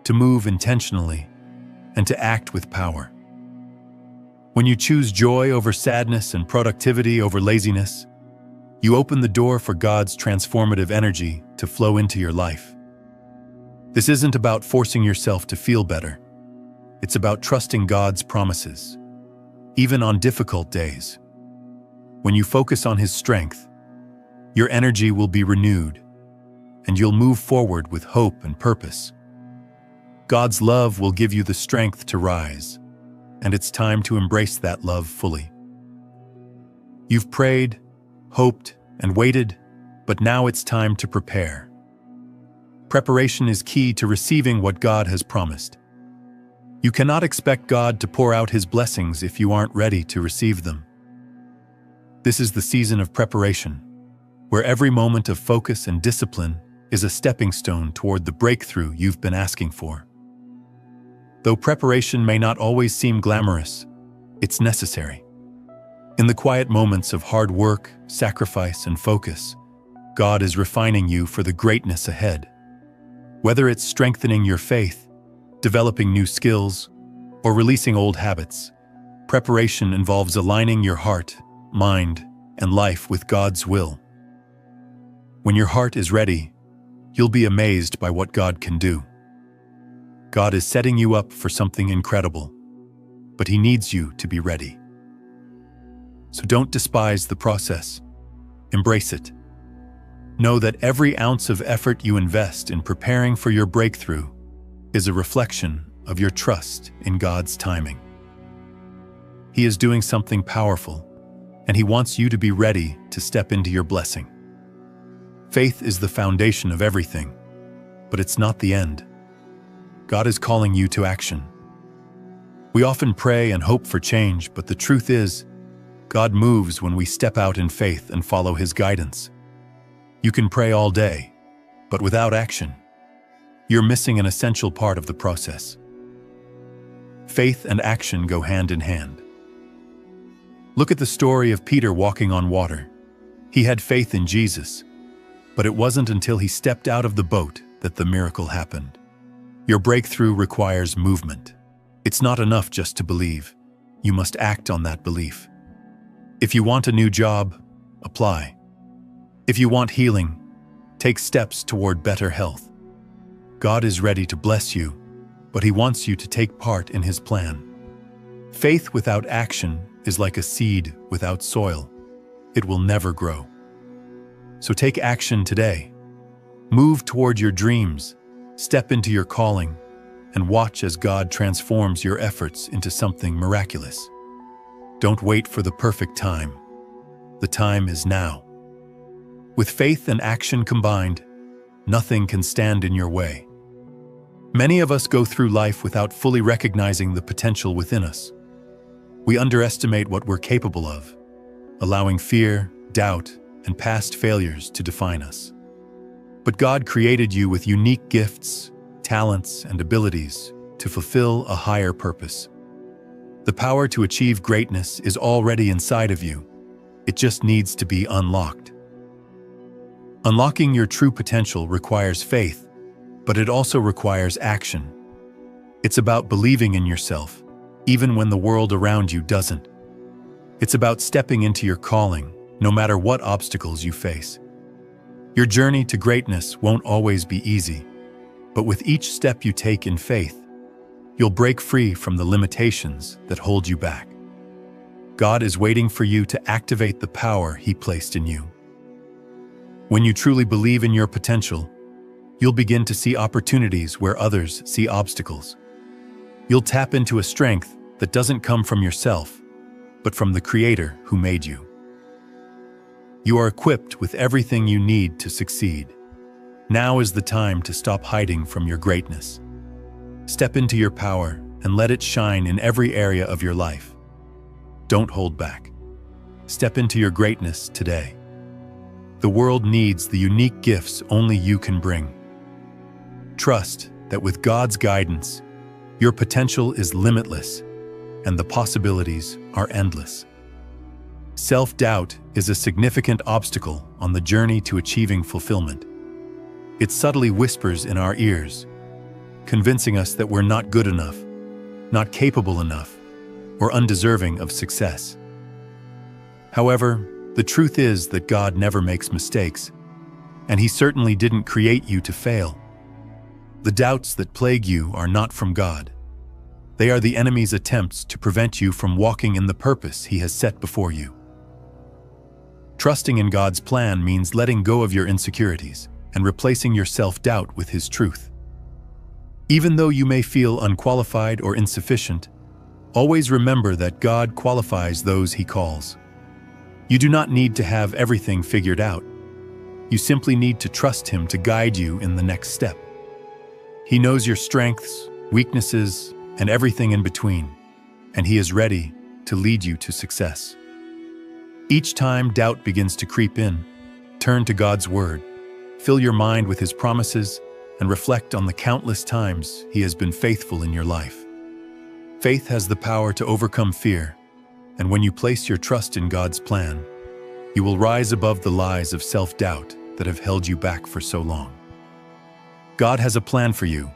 to move intentionally, and to act with power. When you choose joy over sadness and productivity over laziness, you open the door for God's transformative energy to flow into your life. This isn't about forcing yourself to feel better. It's about trusting God's promises, even on difficult days. When you focus on His strength, your energy will be renewed, and you'll move forward with hope and purpose. God's love will give you the strength to rise, and it's time to embrace that love fully. You've prayed, hoped, and waited, but now it's time to prepare. Preparation is key to receiving what God has promised. You cannot expect God to pour out His blessings if you aren't ready to receive them. This is the season of preparation, where every moment of focus and discipline is a stepping stone toward the breakthrough you've been asking for. Though preparation may not always seem glamorous, it's necessary. In the quiet moments of hard work, sacrifice, and focus, God is refining you for the greatness ahead. Whether it's strengthening your faith, developing new skills, or releasing old habits, preparation involves aligning your heart, mind, and life with God's will. When your heart is ready, you'll be amazed by what God can do. God is setting you up for something incredible, but He needs you to be ready. So don't despise the process. Embrace it. Know that every ounce of effort you invest in preparing for your breakthrough is a reflection of your trust in God's timing. He is doing something powerful, and He wants you to be ready to step into your blessing. Faith is the foundation of everything, but it's not the end. God is calling you to action. We often pray and hope for change, but the truth is, God moves when we step out in faith and follow His guidance. You can pray all day, but without action, you're missing an essential part of the process. Faith and action go hand in hand. Look at the story of Peter walking on water. He had faith in Jesus, but it wasn't until he stepped out of the boat that the miracle happened. Your breakthrough requires movement. It's not enough just to believe. You must act on that belief. If you want a new job, apply. If you want healing, take steps toward better health. God is ready to bless you, but He wants you to take part in His plan. Faith without action is like a seed without soil. It will never grow. So take action today. Move toward your dreams, step into your calling, and watch as God transforms your efforts into something miraculous. Don't wait for the perfect time. The time is now. With faith and action combined, nothing can stand in your way. Many of us go through life without fully recognizing the potential within us. We underestimate what we're capable of, allowing fear, doubt, and past failures to define us. But God created you with unique gifts, talents, and abilities to fulfill a higher purpose. The power to achieve greatness is already inside of you. It just needs to be unlocked. Unlocking your true potential requires faith, but it also requires action. It's about believing in yourself, even when the world around you doesn't. It's about stepping into your calling, no matter what obstacles you face. Your journey to greatness won't always be easy, but with each step you take in faith, you'll break free from the limitations that hold you back. God is waiting for you to activate the power He placed in you. When you truly believe in your potential, you'll begin to see opportunities where others see obstacles. You'll tap into a strength that doesn't come from yourself, but from the Creator who made you. You are equipped with everything you need to succeed. Now is the time to stop hiding from your greatness. Step into your power and let it shine in every area of your life. Don't hold back. Step into your greatness today. The world needs the unique gifts only you can bring. Trust that with God's guidance, your potential is limitless and the possibilities are endless. Self-doubt is a significant obstacle on the journey to achieving fulfillment. It subtly whispers in our ears, convincing us that we're not good enough, not capable enough, or undeserving of success. However, the truth is that God never makes mistakes, and He certainly didn't create you to fail. The doubts that plague you are not from God. They are the enemy's attempts to prevent you from walking in the purpose He has set before you. Trusting in God's plan means letting go of your insecurities and replacing your self-doubt with His truth. Even though you may feel unqualified or insufficient, always remember that God qualifies those He calls. You do not need to have everything figured out. You simply need to trust Him to guide you in the next step. He knows your strengths, weaknesses, and everything in between, and He is ready to lead you to success. Each time doubt begins to creep in, turn to God's Word, fill your mind with His promises, and reflect on the countless times He has been faithful in your life. Faith has the power to overcome fear, and when you place your trust in God's plan, you will rise above the lies of self-doubt that have held you back for so long. God has a plan for you,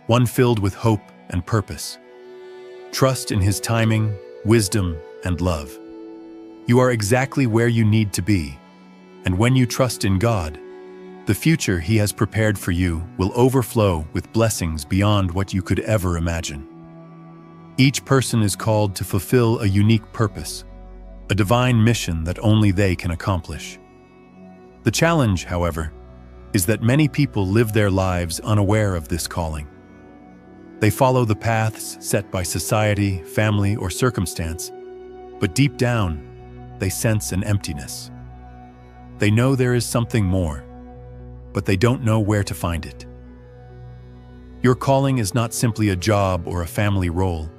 one filled with hope and purpose. Trust in His timing, wisdom, and love. You are exactly where you need to be, and when you trust in God, the future He has prepared for you will overflow with blessings beyond what you could ever imagine. Each person is called to fulfill a unique purpose, a divine mission that only they can accomplish. The challenge, however, is that many people live their lives unaware of this calling. They follow the paths set by society, family, or circumstance, but deep down, they sense an emptiness. They know there is something more, but they don't know where to find it. Your calling is not simply a job or a family role.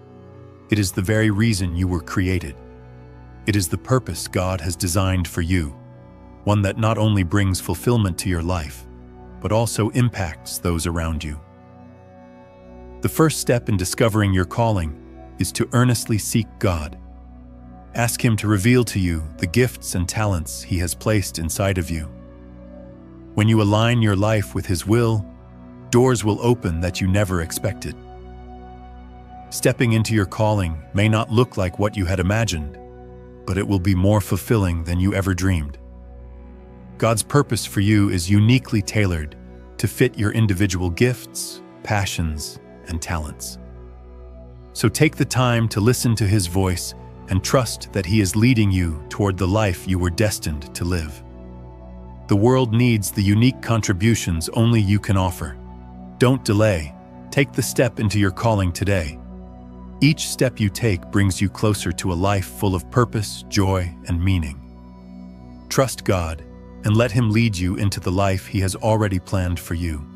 It is the very reason you were created. It is the purpose God has designed for you, one that not only brings fulfillment to your life, but also impacts those around you. The first step in discovering your calling is to earnestly seek God. Ask Him to reveal to you the gifts and talents He has placed inside of you. When you align your life with His will, doors will open that you never expected. Stepping into your calling may not look like what you had imagined, but it will be more fulfilling than you ever dreamed. God's purpose for you is uniquely tailored to fit your individual gifts, passions, and talents. So take the time to listen to His voice and trust that He is leading you toward the life you were destined to live. The world needs the unique contributions only you can offer. Don't delay. Take the step into your calling today. Each step you take brings you closer to a life full of purpose, joy, and meaning. Trust God and let Him lead you into the life He has already planned for you.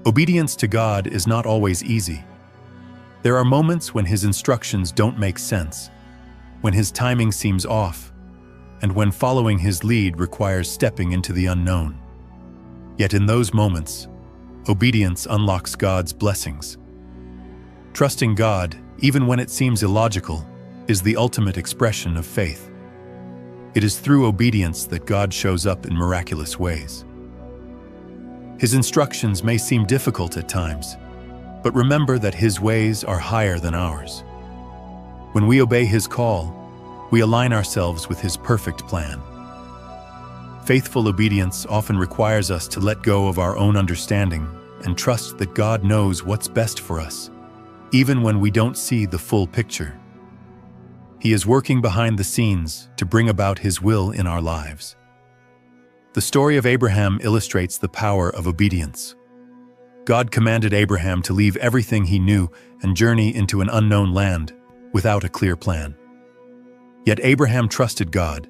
Obedience to God is not always easy. There are moments when His instructions don't make sense, when His timing seems off, and when following His lead requires stepping into the unknown. Yet in those moments, obedience unlocks God's blessings. Trusting God, even when it seems illogical, is the ultimate expression of faith. It is through obedience that God shows up in miraculous ways. His instructions may seem difficult at times, but remember that His ways are higher than ours. When we obey His call, we align ourselves with His perfect plan. Faithful obedience often requires us to let go of our own understanding and trust that God knows what's best for us, even when we don't see the full picture. He is working behind the scenes to bring about His will in our lives. The story of Abraham illustrates the power of obedience. God commanded Abraham to leave everything he knew and journey into an unknown land without a clear plan. Yet Abraham trusted God,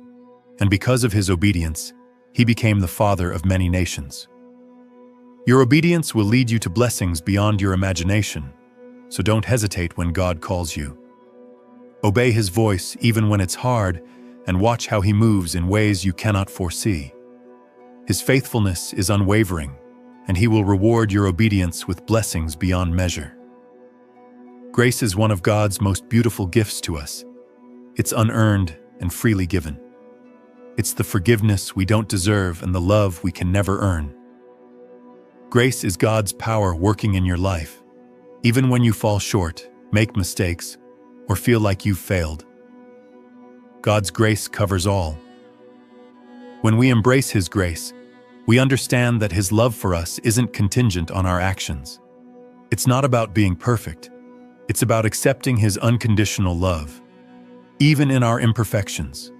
and because of his obedience, he became the father of many nations. Your obedience will lead you to blessings beyond your imagination, so don't hesitate when God calls you. Obey His voice even when it's hard, and watch how He moves in ways you cannot foresee. His faithfulness is unwavering, and He will reward your obedience with blessings beyond measure. Grace is one of God's most beautiful gifts to us. It's unearned and freely given. It's the forgiveness we don't deserve and the love we can never earn. Grace is God's power working in your life, even when you fall short, make mistakes, or feel like you've failed. God's grace covers all. When we embrace His grace, we understand that His love for us isn't contingent on our actions. It's not about being perfect. It's about accepting His unconditional love, even in our imperfections.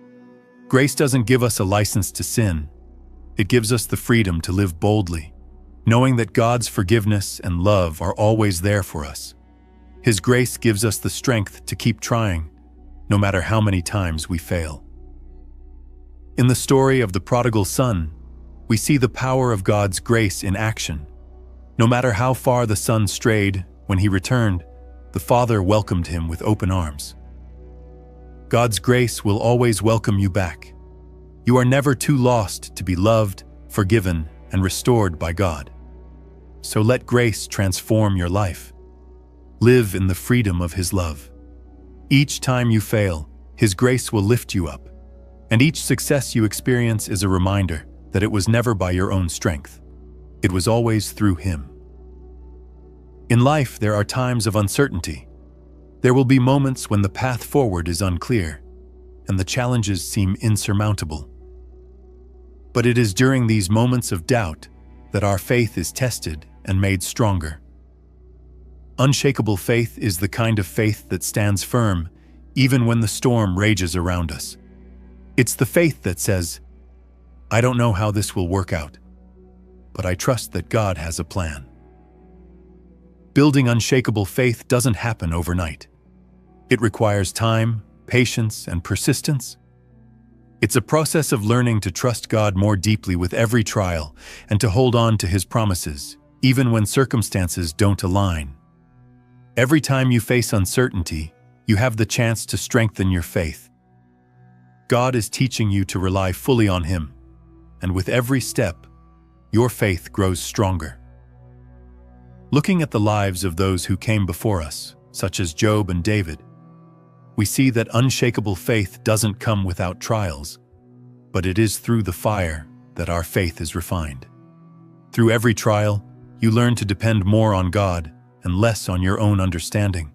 Grace doesn't give us a license to sin. It gives us the freedom to live boldly, knowing that God's forgiveness and love are always there for us. His grace gives us the strength to keep trying, no matter how many times we fail. In the story of the prodigal son, we see the power of God's grace in action. No matter how far the son strayed, when he returned, the Father welcomed him with open arms. God's grace will always welcome you back. You are never too lost to be loved, forgiven, and restored by God. So let grace transform your life. Live in the freedom of His love. Each time you fail, His grace will lift you up, and each success you experience is a reminder that it was never by your own strength. It was always through Him. In life, there are times of uncertainty. There will be moments when the path forward is unclear, and the challenges seem insurmountable. But it is during these moments of doubt that our faith is tested and made stronger. Unshakable faith is the kind of faith that stands firm even when the storm rages around us. It's the faith that says, "I don't know how this will work out, but I trust that God has a plan." Building unshakable faith doesn't happen overnight. It requires time, patience, and persistence. It's a process of learning to trust God more deeply with every trial and to hold on to His promises, even when circumstances don't align. Every time you face uncertainty, you have the chance to strengthen your faith. God is teaching you to rely fully on Him, and with every step, your faith grows stronger. Looking at the lives of those who came before us, such as Job and David, we see that unshakable faith doesn't come without trials, but it is through the fire that our faith is refined. Through every trial, you learn to depend more on God and less on your own understanding.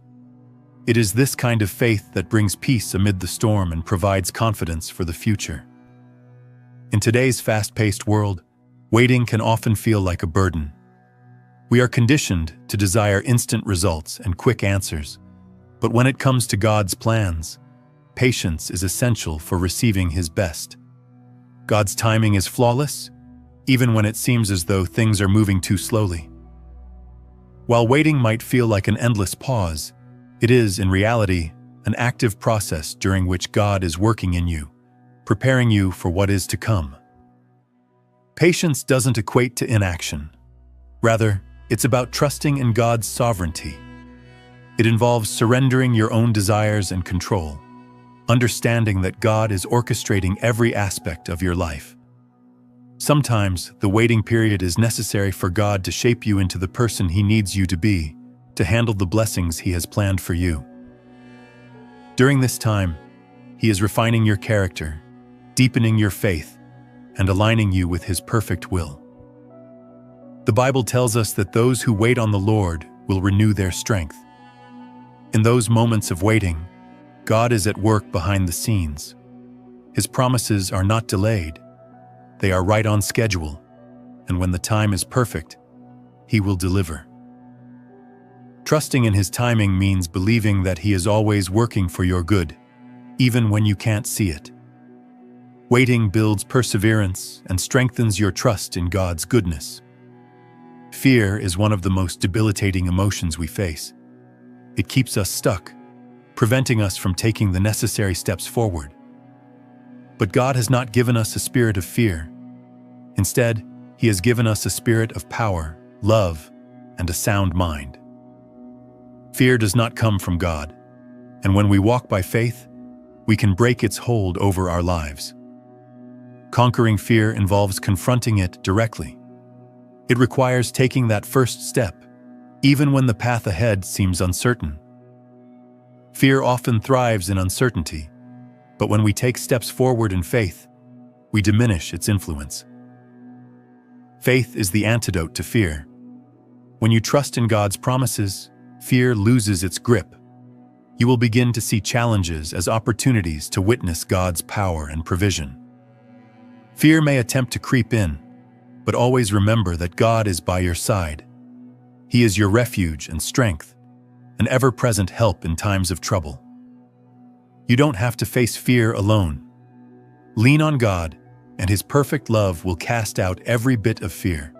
It is this kind of faith that brings peace amid the storm and provides confidence for the future. In today's fast-paced world, waiting can often feel like a burden. We are conditioned to desire instant results and quick answers, but when it comes to God's plans, patience is essential for receiving His best. God's timing is flawless, even when it seems as though things are moving too slowly. While waiting might feel like an endless pause, it is, in reality, an active process during which God is working in you, preparing you for what is to come. Patience doesn't equate to inaction. Rather, it's about trusting in God's sovereignty. It involves surrendering your own desires and control, understanding that God is orchestrating every aspect of your life. Sometimes, the waiting period is necessary for God to shape you into the person He needs you to be, to handle the blessings He has planned for you. During this time, He is refining your character, deepening your faith, and aligning you with His perfect will. The Bible tells us that those who wait on the Lord will renew their strength. In those moments of waiting, God is at work behind the scenes. His promises are not delayed. They are right on schedule, and when the time is perfect, He will deliver. Trusting in His timing means believing that He is always working for your good, even when you can't see it. Waiting builds perseverance and strengthens your trust in God's goodness. Fear is one of the most debilitating emotions we face. It keeps us stuck, preventing us from taking the necessary steps forward. But God has not given us a spirit of fear. Instead, He has given us a spirit of power, love, and a sound mind. Fear does not come from God, and when we walk by faith, we can break its hold over our lives. Conquering fear involves confronting it directly. It requires taking that first step, even when the path ahead seems uncertain. Fear often thrives in uncertainty, but when we take steps forward in faith, we diminish its influence. Faith is the antidote to fear. When you trust in God's promises, fear loses its grip. You will begin to see challenges as opportunities to witness God's power and provision. Fear may attempt to creep in, but always remember that God is by your side. He is your refuge and strength, an ever-present help in times of trouble. You don't have to face fear alone. Lean on God, and His perfect love will cast out every bit of fear.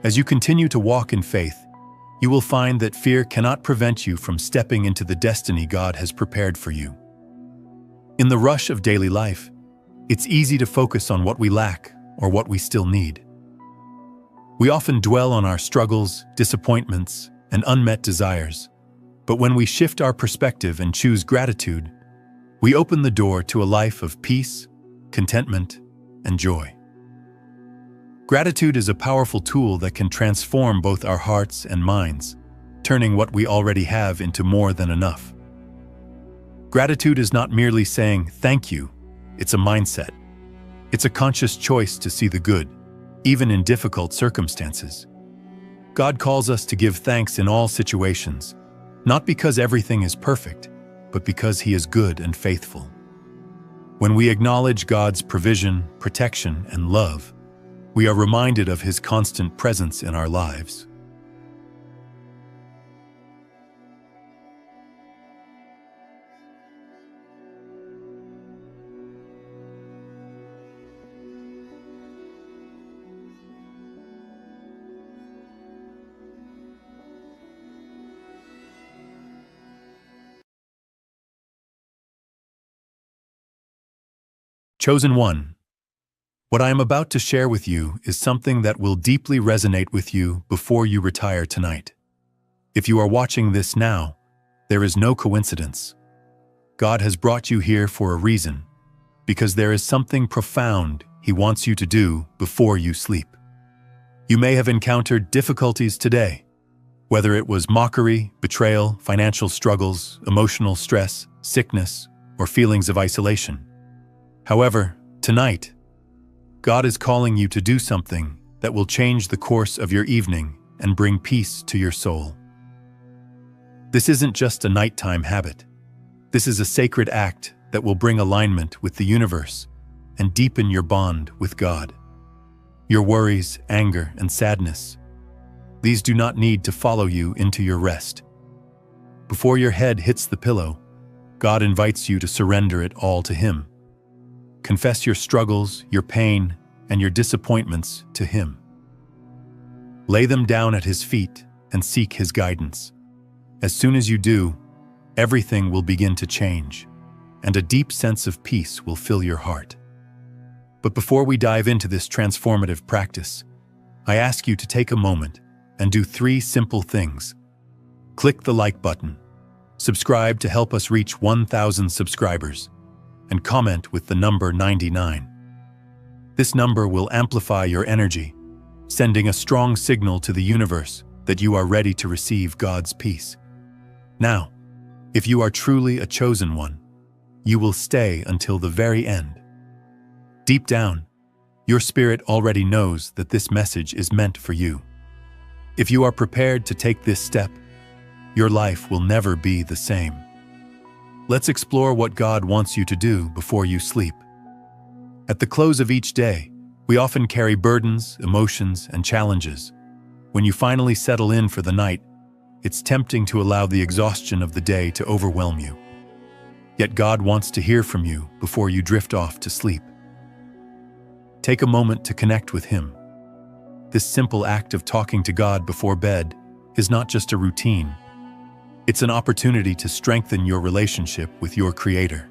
As you continue to walk in faith, you will find that fear cannot prevent you from stepping into the destiny God has prepared for you. In the rush of daily life, it's easy to focus on what we lack or what we still need. We often dwell on our struggles, disappointments, and unmet desires. But when we shift our perspective and choose gratitude, we open the door to a life of peace, contentment, and joy. Gratitude is a powerful tool that can transform both our hearts and minds, turning what we already have into more than enough. Gratitude is not merely saying thank you, it's a mindset. It's a conscious choice to see the good, even in difficult circumstances. God calls us to give thanks in all situations, not because everything is perfect, but because He is good and faithful. When we acknowledge God's provision, protection, and love, we are reminded of His constant presence in our lives. Chosen one. What I am about to share with you is something that will deeply resonate with you before you retire tonight. If you are watching this now, there is no coincidence. God has brought you here for a reason, because there is something profound He wants you to do before you sleep. You may have encountered difficulties today, whether it was mockery, betrayal, financial struggles, emotional stress, sickness, or feelings of isolation. However, tonight, God is calling you to do something that will change the course of your evening and bring peace to your soul. This isn't just a nighttime habit. This is a sacred act that will bring alignment with the universe and deepen your bond with God. Your worries, anger, and sadness, these do not need to follow you into your rest. Before your head hits the pillow, God invites you to surrender it all to Him. Confess your struggles, your pain, and your disappointments to Him. Lay them down at His feet and seek His guidance. As soon as you do, everything will begin to change, and a deep sense of peace will fill your heart. But before we dive into this transformative practice, I ask you to take a moment and do 3 simple things. Click the like button, subscribe to help us reach 1,000 subscribers, and comment with the number 99. This number will amplify your energy, sending a strong signal to the universe that you are ready to receive God's peace. Now, if you are truly a chosen one, you will stay until the very end. Deep down, your spirit already knows that this message is meant for you. If you are prepared to take this step, your life will never be the same. Let's explore what God wants you to do before you sleep. At the close of each day, we often carry burdens, emotions, and challenges. When you finally settle in for the night, it's tempting to allow the exhaustion of the day to overwhelm you. Yet God wants to hear from you before you drift off to sleep. Take a moment to connect with Him. This simple act of talking to God before bed is not just a routine. It's an opportunity to strengthen your relationship with your Creator.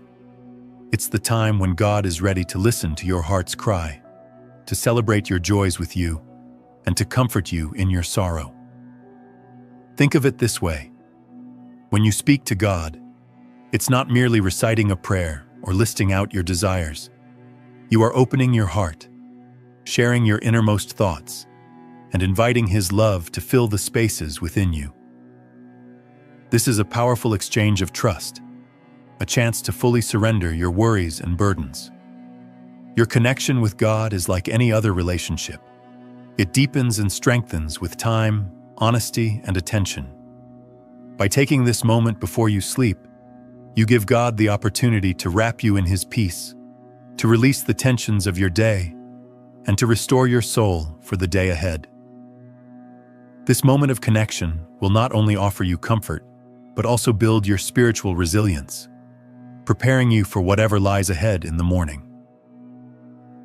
It's the time when God is ready to listen to your heart's cry, to celebrate your joys with you, and to comfort you in your sorrow. Think of it this way. When you speak to God, it's not merely reciting a prayer or listing out your desires. You are opening your heart, sharing your innermost thoughts, and inviting His love to fill the spaces within you. This is a powerful exchange of trust, a chance to fully surrender your worries and burdens. Your connection with God is like any other relationship. It deepens and strengthens with time, honesty, and attention. By taking this moment before you sleep, you give God the opportunity to wrap you in His peace, to release the tensions of your day, and to restore your soul for the day ahead. This moment of connection will not only offer you comfort, but also build your spiritual resilience, preparing you for whatever lies ahead in the morning.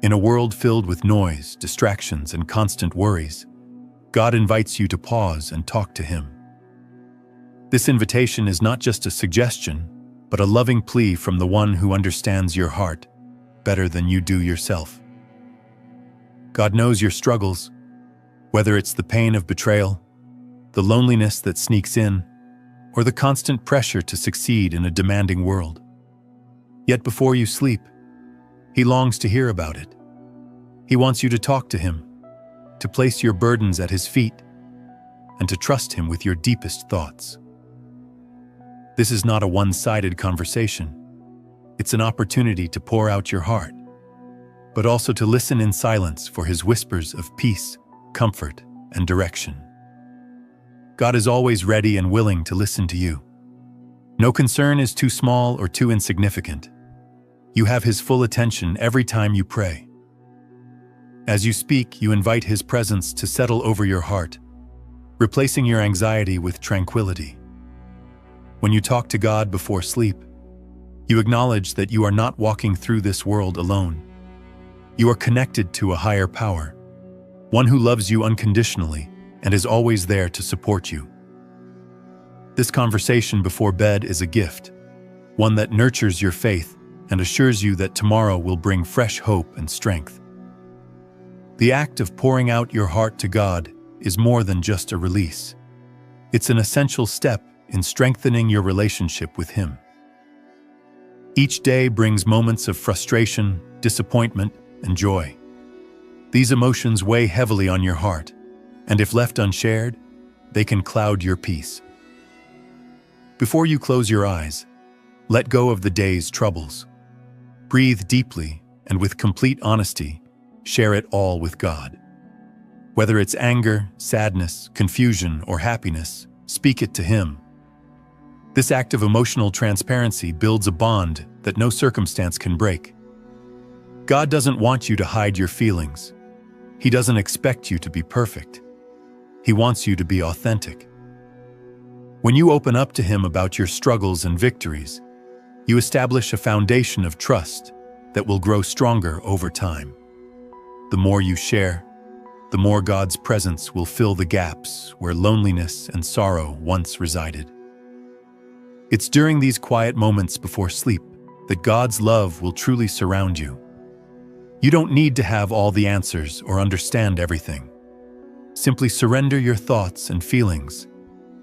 In a world filled with noise, distractions, and constant worries, God invites you to pause and talk to Him. This invitation is not just a suggestion, but a loving plea from the one who understands your heart better than you do yourself. God knows your struggles, whether it's the pain of betrayal, the loneliness that sneaks in, or the constant pressure to succeed in a demanding world. Yet before you sleep, He longs to hear about it. He wants you to talk to Him, to place your burdens at His feet, and to trust Him with your deepest thoughts. This is not a one-sided conversation. It's an opportunity to pour out your heart, but also to listen in silence for His whispers of peace, comfort, and direction. God is always ready and willing to listen to you. No concern is too small or too insignificant. You have His full attention every time you pray. As you speak, you invite His presence to settle over your heart, replacing your anxiety with tranquility. When you talk to God before sleep, you acknowledge that you are not walking through this world alone. You are connected to a higher power, one who loves you unconditionally and is always there to support you. This conversation before bed is a gift, one that nurtures your faith and assures you that tomorrow will bring fresh hope and strength. The act of pouring out your heart to God is more than just a release. It's an essential step in strengthening your relationship with Him. Each day brings moments of frustration, disappointment, and joy. These emotions weigh heavily on your heart, and if left unshared, they can cloud your peace. Before you close your eyes, let go of the day's troubles. Breathe deeply and with complete honesty, share it all with God. Whether it's anger, sadness, confusion, or happiness, speak it to Him. This act of emotional transparency builds a bond that no circumstance can break. God doesn't want you to hide your feelings. He doesn't expect you to be perfect. He wants you to be authentic. When you open up to Him about your struggles and victories, you establish a foundation of trust that will grow stronger over time. The more you share, the more God's presence will fill the gaps where loneliness and sorrow once resided. It's during these quiet moments before sleep that God's love will truly surround you. You don't need to have all the answers or understand everything. Simply surrender your thoughts and feelings,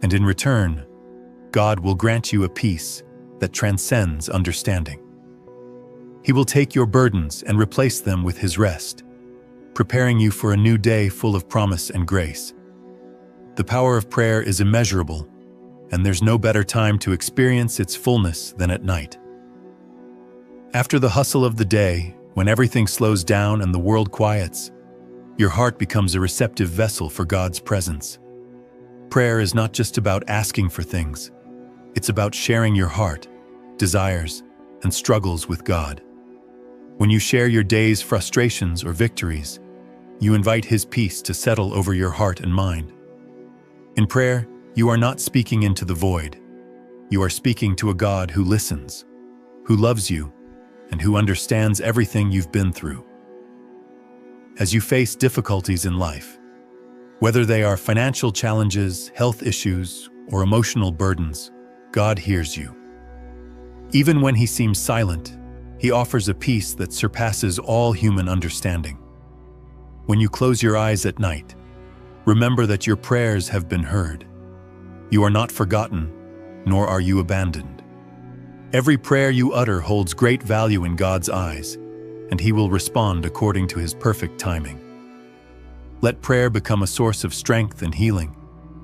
and in return, God will grant you a peace that transcends understanding. He will take your burdens and replace them with His rest, preparing you for a new day full of promise and grace. The power of prayer is immeasurable, and there's no better time to experience its fullness than at night. After the hustle of the day, when everything slows down and the world quiets, your heart becomes a receptive vessel for God's presence. Prayer is not just about asking for things. It's about sharing your heart, desires, and struggles with God. When you share your day's frustrations or victories, you invite His peace to settle over your heart and mind. In prayer, you are not speaking into the void. You are speaking to a God who listens, who loves you, and who understands everything you've been through. As you face difficulties in life, whether they are financial challenges, health issues, or emotional burdens, God hears you. Even when He seems silent, He offers a peace that surpasses all human understanding. When you close your eyes at night, remember that your prayers have been heard. You are not forgotten, nor are you abandoned. Every prayer you utter holds great value in God's eyes, and He will respond according to His perfect timing. Let prayer become a source of strength and healing,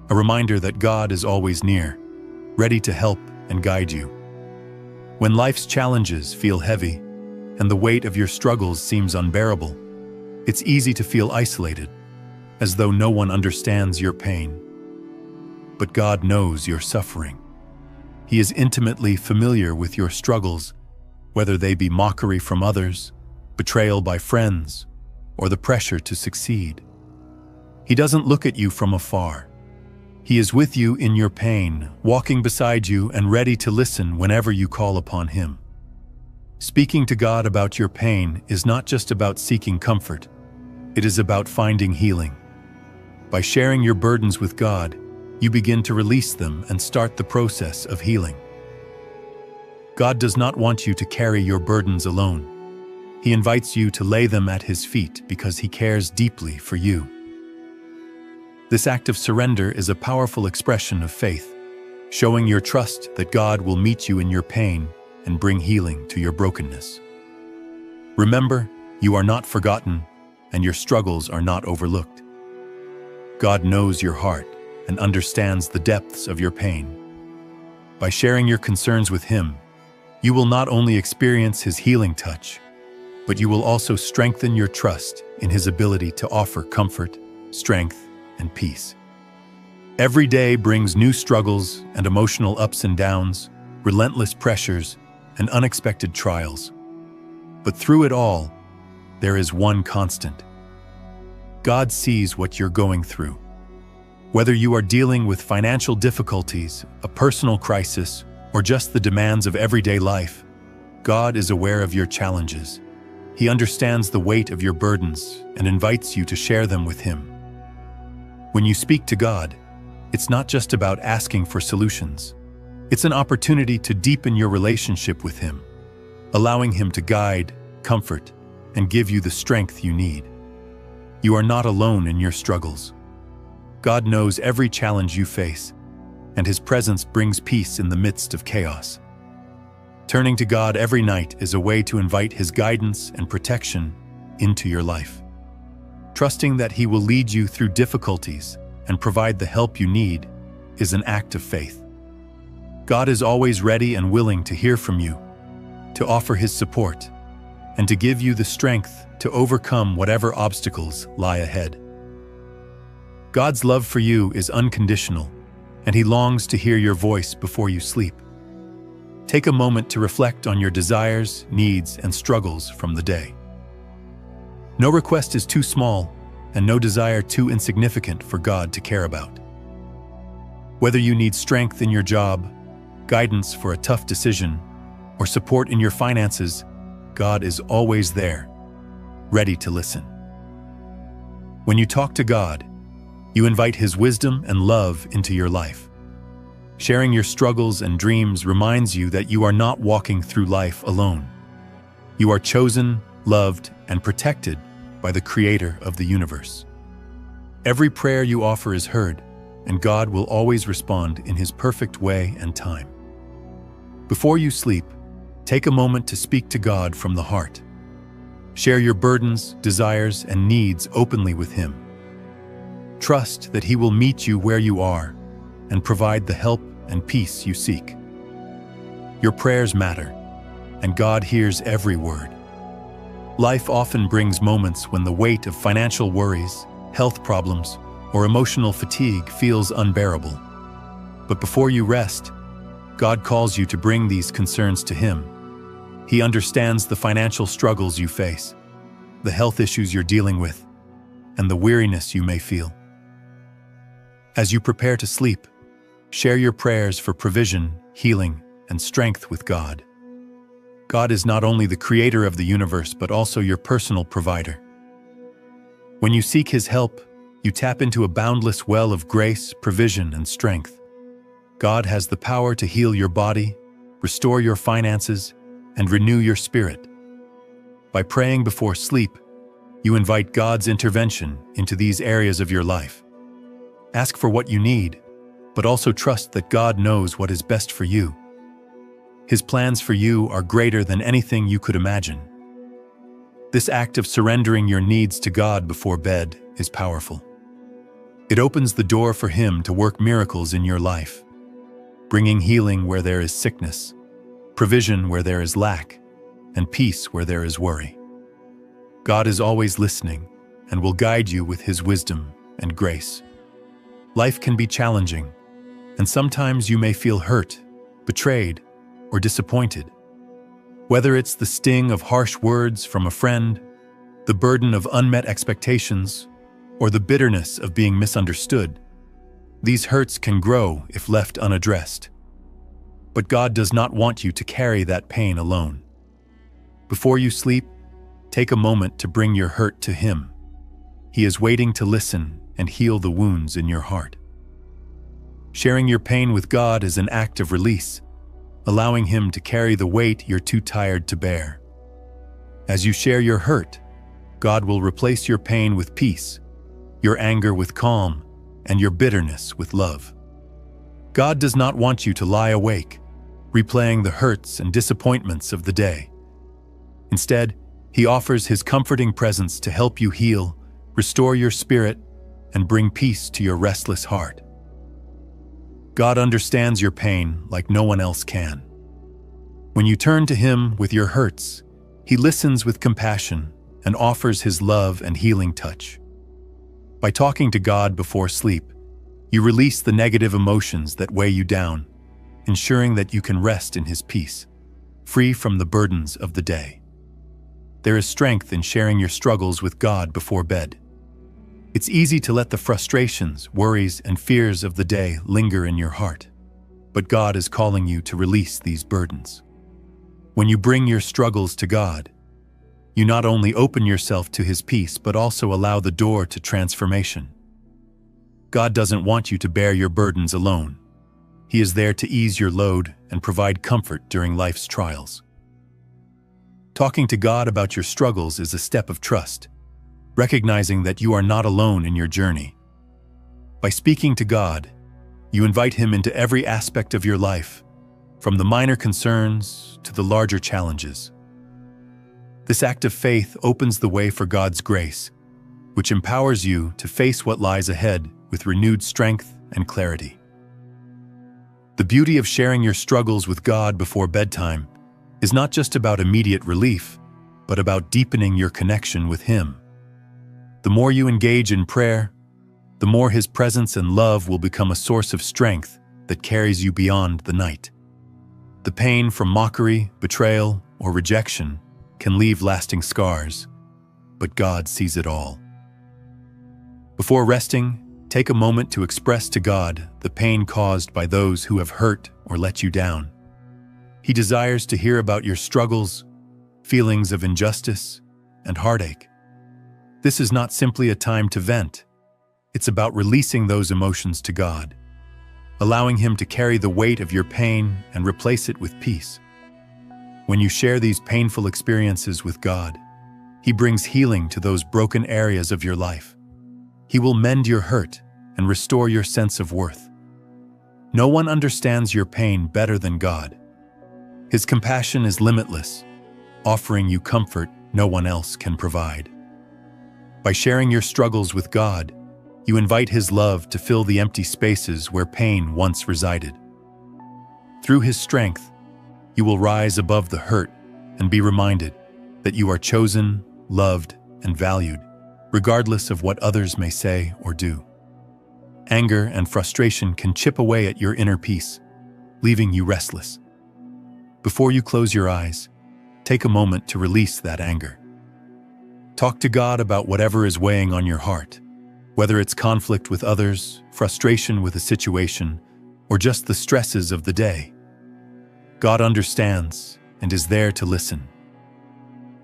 a reminder that God is always near, ready to help and guide you. When life's challenges feel heavy, and the weight of your struggles seems unbearable, it's easy to feel isolated, as though no one understands your pain. But God knows your suffering. He is intimately familiar with your struggles, whether they be mockery from others, betrayal by friends, or the pressure to succeed. He doesn't look at you from afar. He is with you in your pain, walking beside you and ready to listen whenever you call upon Him. Speaking to God about your pain is not just about seeking comfort, it is about finding healing. By sharing your burdens with God, you begin to release them and start the process of healing. God does not want you to carry your burdens alone. He invites you to lay them at His feet because He cares deeply for you. This act of surrender is a powerful expression of faith, showing your trust that God will meet you in your pain and bring healing to your brokenness. Remember, you are not forgotten, and your struggles are not overlooked. God knows your heart and understands the depths of your pain. By sharing your concerns with Him, you will not only experience His healing touch, but you will also strengthen your trust in His ability to offer comfort, strength, and peace. Every day brings new struggles and emotional ups and downs, relentless pressures, and unexpected trials. But through it all, there is one constant. God sees what you're going through. Whether you are dealing with financial difficulties, a personal crisis, or just the demands of everyday life, God is aware of your challenges. He understands the weight of your burdens and invites you to share them with Him. When you speak to God, it's not just about asking for solutions. It's an opportunity to deepen your relationship with Him, allowing Him to guide, comfort, and give you the strength you need. You are not alone in your struggles. God knows every challenge you face, and His presence brings peace in the midst of chaos. Turning to God every night is a way to invite His guidance and protection into your life. Trusting that He will lead you through difficulties and provide the help you need is an act of faith. God is always ready and willing to hear from you, to offer His support, and to give you the strength to overcome whatever obstacles lie ahead. God's love for you is unconditional, and He longs to hear your voice before you sleep. Take a moment to reflect on your desires, needs, and struggles from the day. No request is too small, and no desire too insignificant for God to care about. Whether you need strength in your job, guidance for a tough decision, or support in your finances, God is always there, ready to listen. When you talk to God, you invite His wisdom and love into your life. Sharing your struggles and dreams reminds you that you are not walking through life alone. You are chosen, loved, and protected by the Creator of the universe. Every prayer you offer is heard, and God will always respond in His perfect way and time. Before you sleep, take a moment to speak to God from the heart. Share your burdens, desires, and needs openly with Him. Trust that He will meet you where you are and provide the help and peace you seek. Your prayers matter, and God hears every word. Life often brings moments when the weight of financial worries, health problems, or emotional fatigue feels unbearable. But before you rest, God calls you to bring these concerns to Him. He understands the financial struggles you face, the health issues you're dealing with, and the weariness you may feel. As you prepare to sleep, share your prayers for provision, healing, and strength with God. God is not only the Creator of the universe, but also your personal provider. When you seek His help, you tap into a boundless well of grace, provision, and strength. God has the power to heal your body, restore your finances, and renew your spirit. By praying before sleep, you invite God's intervention into these areas of your life. Ask for what you need, but also trust that God knows what is best for you. His plans for you are greater than anything you could imagine. This act of surrendering your needs to God before bed is powerful. It opens the door for Him to work miracles in your life, bringing healing where there is sickness, provision where there is lack, and peace where there is worry. God is always listening and will guide you with His wisdom and grace. Life can be challenging, and sometimes you may feel hurt, betrayed, or disappointed. Whether it's the sting of harsh words from a friend, the burden of unmet expectations, or the bitterness of being misunderstood, these hurts can grow if left unaddressed. But God does not want you to carry that pain alone. Before you sleep, take a moment to bring your hurt to Him. He is waiting to listen and heal the wounds in your heart. Sharing your pain with God is an act of release, allowing Him to carry the weight you're too tired to bear. As you share your hurt, God will replace your pain with peace, your anger with calm, and your bitterness with love. God does not want you to lie awake, replaying the hurts and disappointments of the day. Instead, He offers His comforting presence to help you heal, restore your spirit, and bring peace to your restless heart. God understands your pain like no one else can. When you turn to Him with your hurts, He listens with compassion and offers His love and healing touch. By talking to God before sleep, you release the negative emotions that weigh you down, ensuring that you can rest in His peace, free from the burdens of the day. There is strength in sharing your struggles with God before bed. It's easy to let the frustrations, worries, and fears of the day linger in your heart, but God is calling you to release these burdens. When you bring your struggles to God, you not only open yourself to His peace, but also allow the door to transformation. God doesn't want you to bear your burdens alone. He is there to ease your load and provide comfort during life's trials. Talking to God about your struggles is a step of trust, recognizing that you are not alone in your journey. By speaking to God, you invite Him into every aspect of your life, from the minor concerns to the larger challenges. This act of faith opens the way for God's grace, which empowers you to face what lies ahead with renewed strength and clarity. The beauty of sharing your struggles with God before bedtime is not just about immediate relief, but about deepening your connection with Him. The more you engage in prayer, the more His presence and love will become a source of strength that carries you beyond the night. The pain from mockery, betrayal, or rejection can leave lasting scars, but God sees it all. Before resting, take a moment to express to God the pain caused by those who have hurt or let you down. He desires to hear about your struggles, feelings of injustice and heartache. This is not simply a time to vent. It's about releasing those emotions to God, allowing Him to carry the weight of your pain and replace it with peace. When you share these painful experiences with God, He brings healing to those broken areas of your life. He will mend your hurt and restore your sense of worth. No one understands your pain better than God. His compassion is limitless, offering you comfort no one else can provide. By sharing your struggles with God, you invite His love to fill the empty spaces where pain once resided. Through His strength, you will rise above the hurt and be reminded that you are chosen, loved, and valued, regardless of what others may say or do. Anger and frustration can chip away at your inner peace, leaving you restless. Before you close your eyes, take a moment to release that anger. Talk to God about whatever is weighing on your heart, whether it's conflict with others, frustration with a situation, or just the stresses of the day. God understands and is there to listen.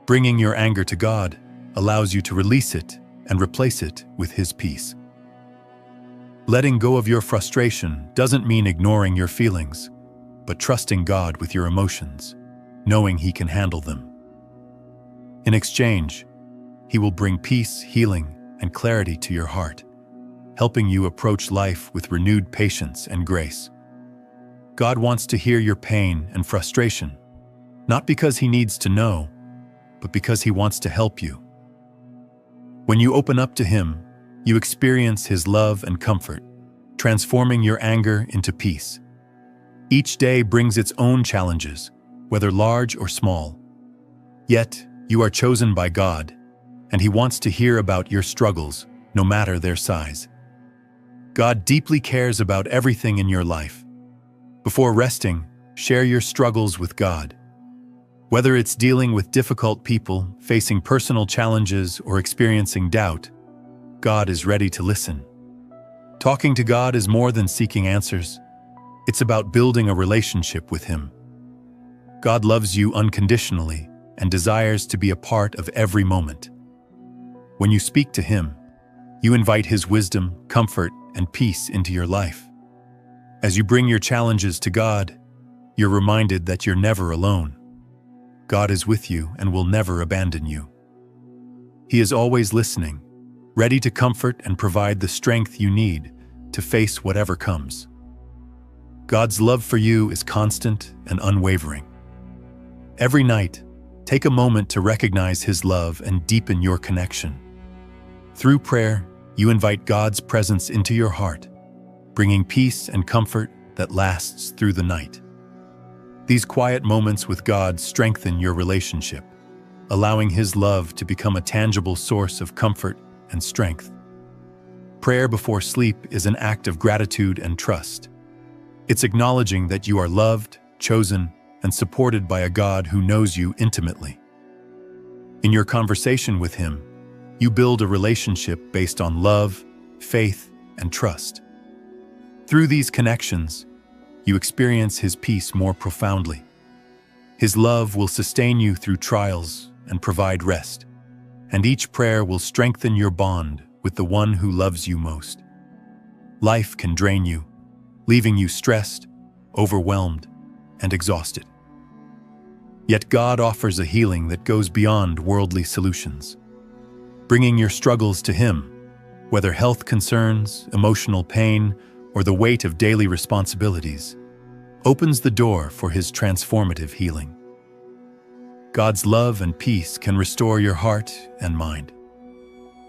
Bringing your anger to God allows you to release it and replace it with His peace. Letting go of your frustration doesn't mean ignoring your feelings, but trusting God with your emotions, knowing He can handle them. In exchange, He will bring peace, healing, and clarity to your heart, helping you approach life with renewed patience and grace. God wants to hear your pain and frustration, not because He needs to know, but because He wants to help you. When you open up to Him, you experience His love and comfort, transforming your anger into peace. Each day brings its own challenges, whether large or small. Yet, you are chosen by God, and He wants to hear about your struggles, no matter their size. God deeply cares about everything in your life. Before resting, share your struggles with God. Whether it's dealing with difficult people, facing personal challenges, or experiencing doubt, God is ready to listen. Talking to God is more than seeking answers. It's about building a relationship with Him. God loves you unconditionally and desires to be a part of every moment. When you speak to Him, you invite His wisdom, comfort, and peace into your life. As you bring your challenges to God, you're reminded that you're never alone. God is with you and will never abandon you. He is always listening, ready to comfort and provide the strength you need to face whatever comes. God's love for you is constant and unwavering. Every night, take a moment to recognize His love and deepen your connection. Through prayer, you invite God's presence into your heart, bringing peace and comfort that lasts through the night. These quiet moments with God strengthen your relationship, allowing His love to become a tangible source of comfort and strength. Prayer before sleep is an act of gratitude and trust. It's acknowledging that you are loved, chosen, and supported by a God who knows you intimately. In your conversation with Him, you build a relationship based on love, faith, and trust. Through these connections, you experience His peace more profoundly. His love will sustain you through trials and provide rest, and each prayer will strengthen your bond with the one who loves you most. Life can drain you, leaving you stressed, overwhelmed, and exhausted. Yet God offers a healing that goes beyond worldly solutions. Bringing your struggles to Him, whether health concerns, emotional pain, or the weight of daily responsibilities, opens the door for His transformative healing. God's love and peace can restore your heart and mind.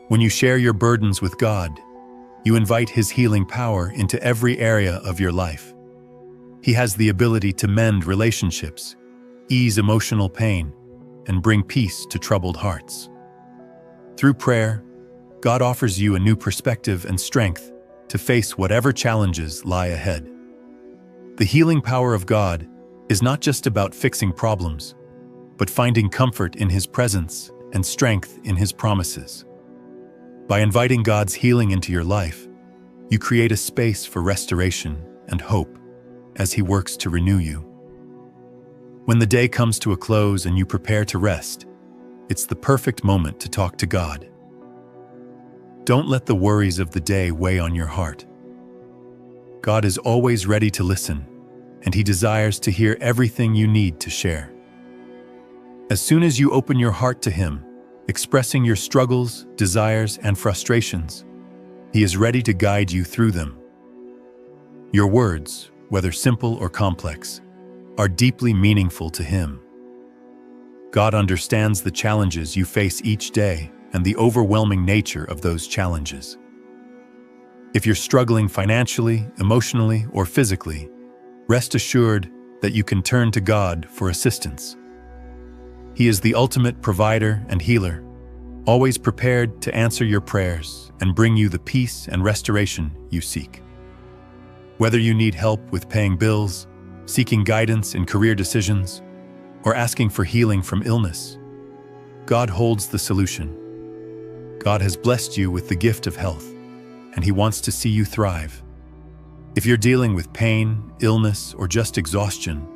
When you share your burdens with God, you invite His healing power into every area of your life. He has the ability to mend relationships, ease emotional pain, and bring peace to troubled hearts. Through prayer, God offers you a new perspective and strength to face whatever challenges lie ahead. The healing power of God is not just about fixing problems, but finding comfort in His presence and strength in His promises. By inviting God's healing into your life, you create a space for restoration and hope as He works to renew you. When the day comes to a close and you prepare to rest, it's the perfect moment to talk to God. Don't let the worries of the day weigh on your heart. God is always ready to listen, and He desires to hear everything you need to share. As soon as you open your heart to Him, expressing your struggles, desires, and frustrations, He is ready to guide you through them. Your words, whether simple or complex, are deeply meaningful to Him. God understands the challenges you face each day and the overwhelming nature of those challenges. If you're struggling financially, emotionally, or physically, rest assured that you can turn to God for assistance. He is the ultimate provider and healer, always prepared to answer your prayers and bring you the peace and restoration you seek. Whether you need help with paying bills, seeking guidance in career decisions, or asking for healing from illness, God holds the solution. God has blessed you with the gift of health, and He wants to see you thrive. If you're dealing with pain, illness, or just exhaustion,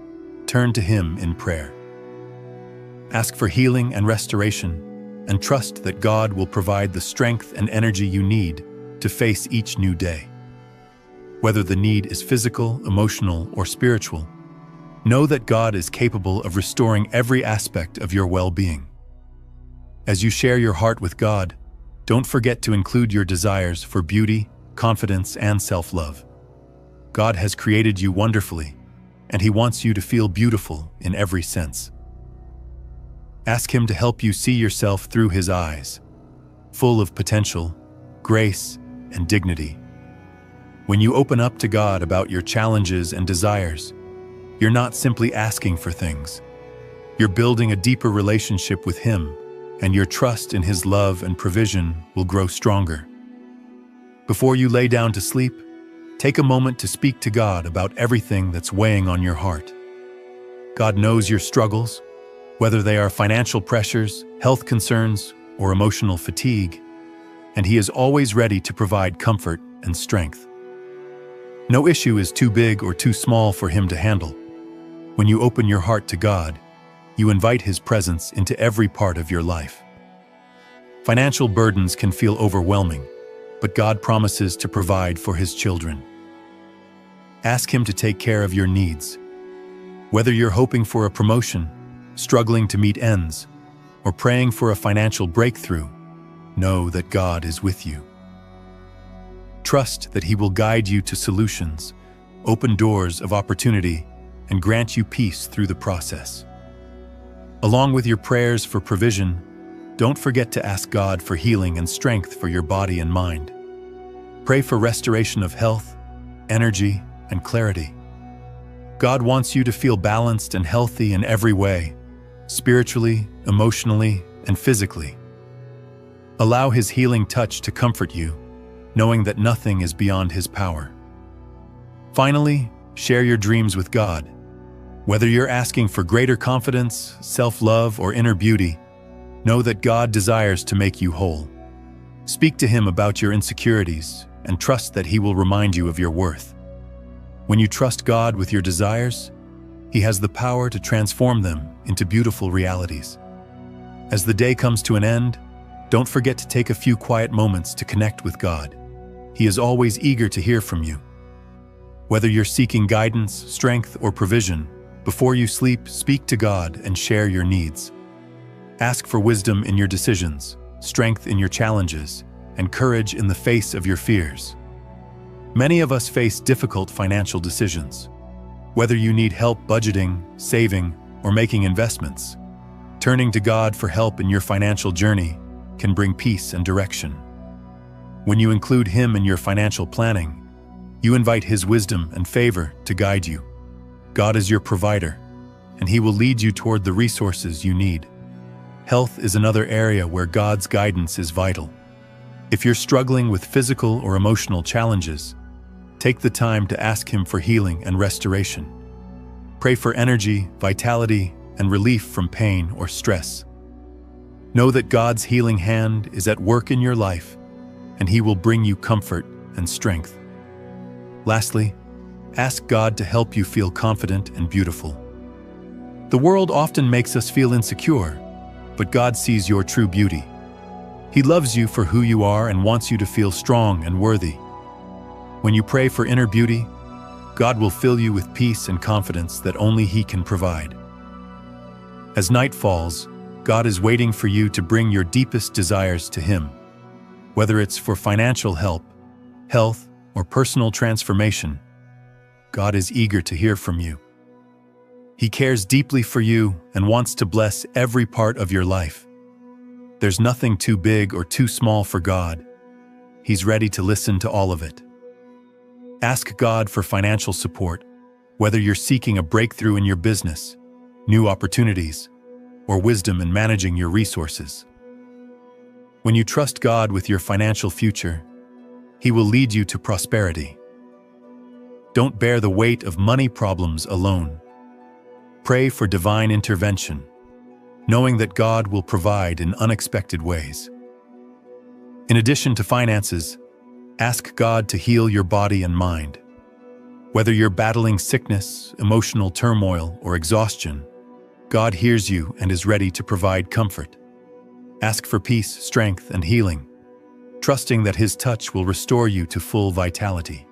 turn to Him in prayer. Ask for healing and restoration, and trust that God will provide the strength and energy you need to face each new day. Whether the need is physical, emotional, or spiritual, know that God is capable of restoring every aspect of your well-being. As you share your heart with God, don't forget to include your desires for beauty, confidence, and self-love. God has created you wonderfully, and He wants you to feel beautiful in every sense. Ask Him to help you see yourself through His eyes, full of potential, grace, and dignity. When you open up to God about your challenges and desires, you're not simply asking for things. You're building a deeper relationship with Him, and your trust in His love and provision will grow stronger. Before you lay down to sleep, take a moment to speak to God about everything that's weighing on your heart. God knows your struggles, whether they are financial pressures, health concerns, or emotional fatigue, and He is always ready to provide comfort and strength. No issue is too big or too small for Him to handle. When you open your heart to God, you invite His presence into every part of your life. Financial burdens can feel overwhelming, but God promises to provide for His children. Ask Him to take care of your needs. Whether you're hoping for a promotion, struggling to meet ends, or praying for a financial breakthrough, know that God is with you. Trust that He will guide you to solutions, open doors of opportunity, and grant you peace through the process. Along with your prayers for provision, don't forget to ask God for healing and strength for your body and mind. Pray for restoration of health, energy, and clarity. God wants you to feel balanced and healthy in every way, spiritually, emotionally, and physically. Allow His healing touch to comfort you, knowing that nothing is beyond His power. Finally, share your dreams with God. Whether you're asking for greater confidence, self-love, or inner beauty, know that God desires to make you whole. Speak to Him about your insecurities and trust that He will remind you of your worth. When you trust God with your desires, He has the power to transform them into beautiful realities. As the day comes to an end, don't forget to take a few quiet moments to connect with God. He is always eager to hear from you. Whether you're seeking guidance, strength, or provision, before you sleep, speak to God and share your needs. Ask for wisdom in your decisions, strength in your challenges, and courage in the face of your fears. Many of us face difficult financial decisions. Whether you need help budgeting, saving, or making investments, turning to God for help in your financial journey can bring peace and direction. When you include Him in your financial planning, you invite His wisdom and favor to guide you. God is your provider, and He will lead you toward the resources you need. Health is another area where God's guidance is vital. If you're struggling with physical or emotional challenges, take the time to ask Him for healing and restoration. Pray for energy, vitality, and relief from pain or stress. Know that God's healing hand is at work in your life, and He will bring you comfort and strength. Lastly, ask God to help you feel confident and beautiful. The world often makes us feel insecure, but God sees your true beauty. He loves you for who you are and wants you to feel strong and worthy. When you pray for inner beauty, God will fill you with peace and confidence that only He can provide. As night falls, God is waiting for you to bring your deepest desires to Him. Whether it's for financial help, health, or personal transformation, God is eager to hear from you. He cares deeply for you and wants to bless every part of your life. There's nothing too big or too small for God. He's ready to listen to all of it. Ask God for financial support, whether you're seeking a breakthrough in your business, new opportunities, or wisdom in managing your resources. When you trust God with your financial future, He will lead you to prosperity. Don't bear the weight of money problems alone. Pray for divine intervention, knowing that God will provide in unexpected ways. In addition to finances, ask God to heal your body and mind. Whether you're battling sickness, emotional turmoil, or exhaustion, God hears you and is ready to provide comfort. Ask for peace, strength, and healing, trusting that His touch will restore you to full vitality.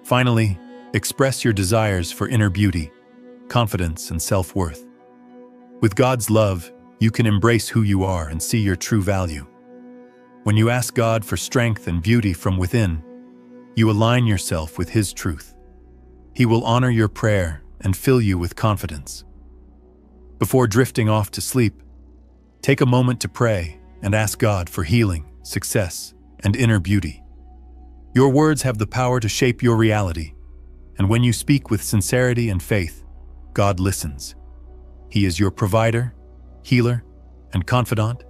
Finally, express your desires for inner beauty, confidence, and self-worth. With God's love, you can embrace who you are and see your true value. When you ask God for strength and beauty from within, you align yourself with His truth. He will honor your prayer and fill you with confidence. Before drifting off to sleep, take a moment to pray and ask God for healing, success, and inner beauty. Your words have the power to shape your reality, and when you speak with sincerity and faith, God listens. He is your provider, healer, and confidant,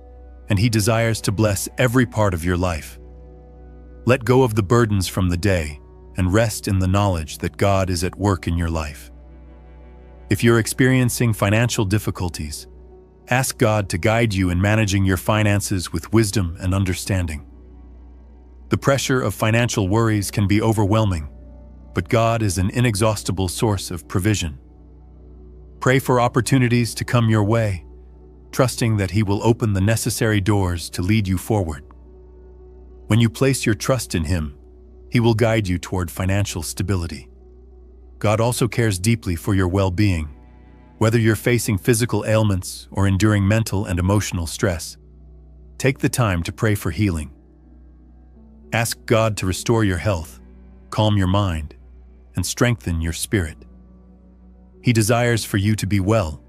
and He desires to bless every part of your life. Let go of the burdens from the day and rest in the knowledge that God is at work in your life. If you're experiencing financial difficulties, ask God to guide you in managing your finances with wisdom and understanding. The pressure of financial worries can be overwhelming, but God is an inexhaustible source of provision. Pray for opportunities to come your way, trusting that He will open the necessary doors to lead you forward. When you place your trust in Him, He will guide you toward financial stability. God also cares deeply for your well-being. Whether you're facing physical ailments or enduring mental and emotional stress, take the time to pray for healing. Ask God to restore your health, calm your mind, and strengthen your spirit. He desires for you to be well,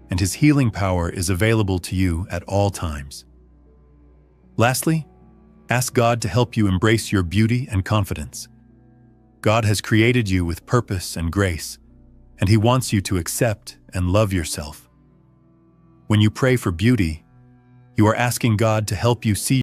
and His healing power is available to you at all times. Lastly, ask God to help you embrace your beauty and confidence. God has created you with purpose and grace, and He wants you to accept and love yourself. When you pray for beauty, you are asking God to help you see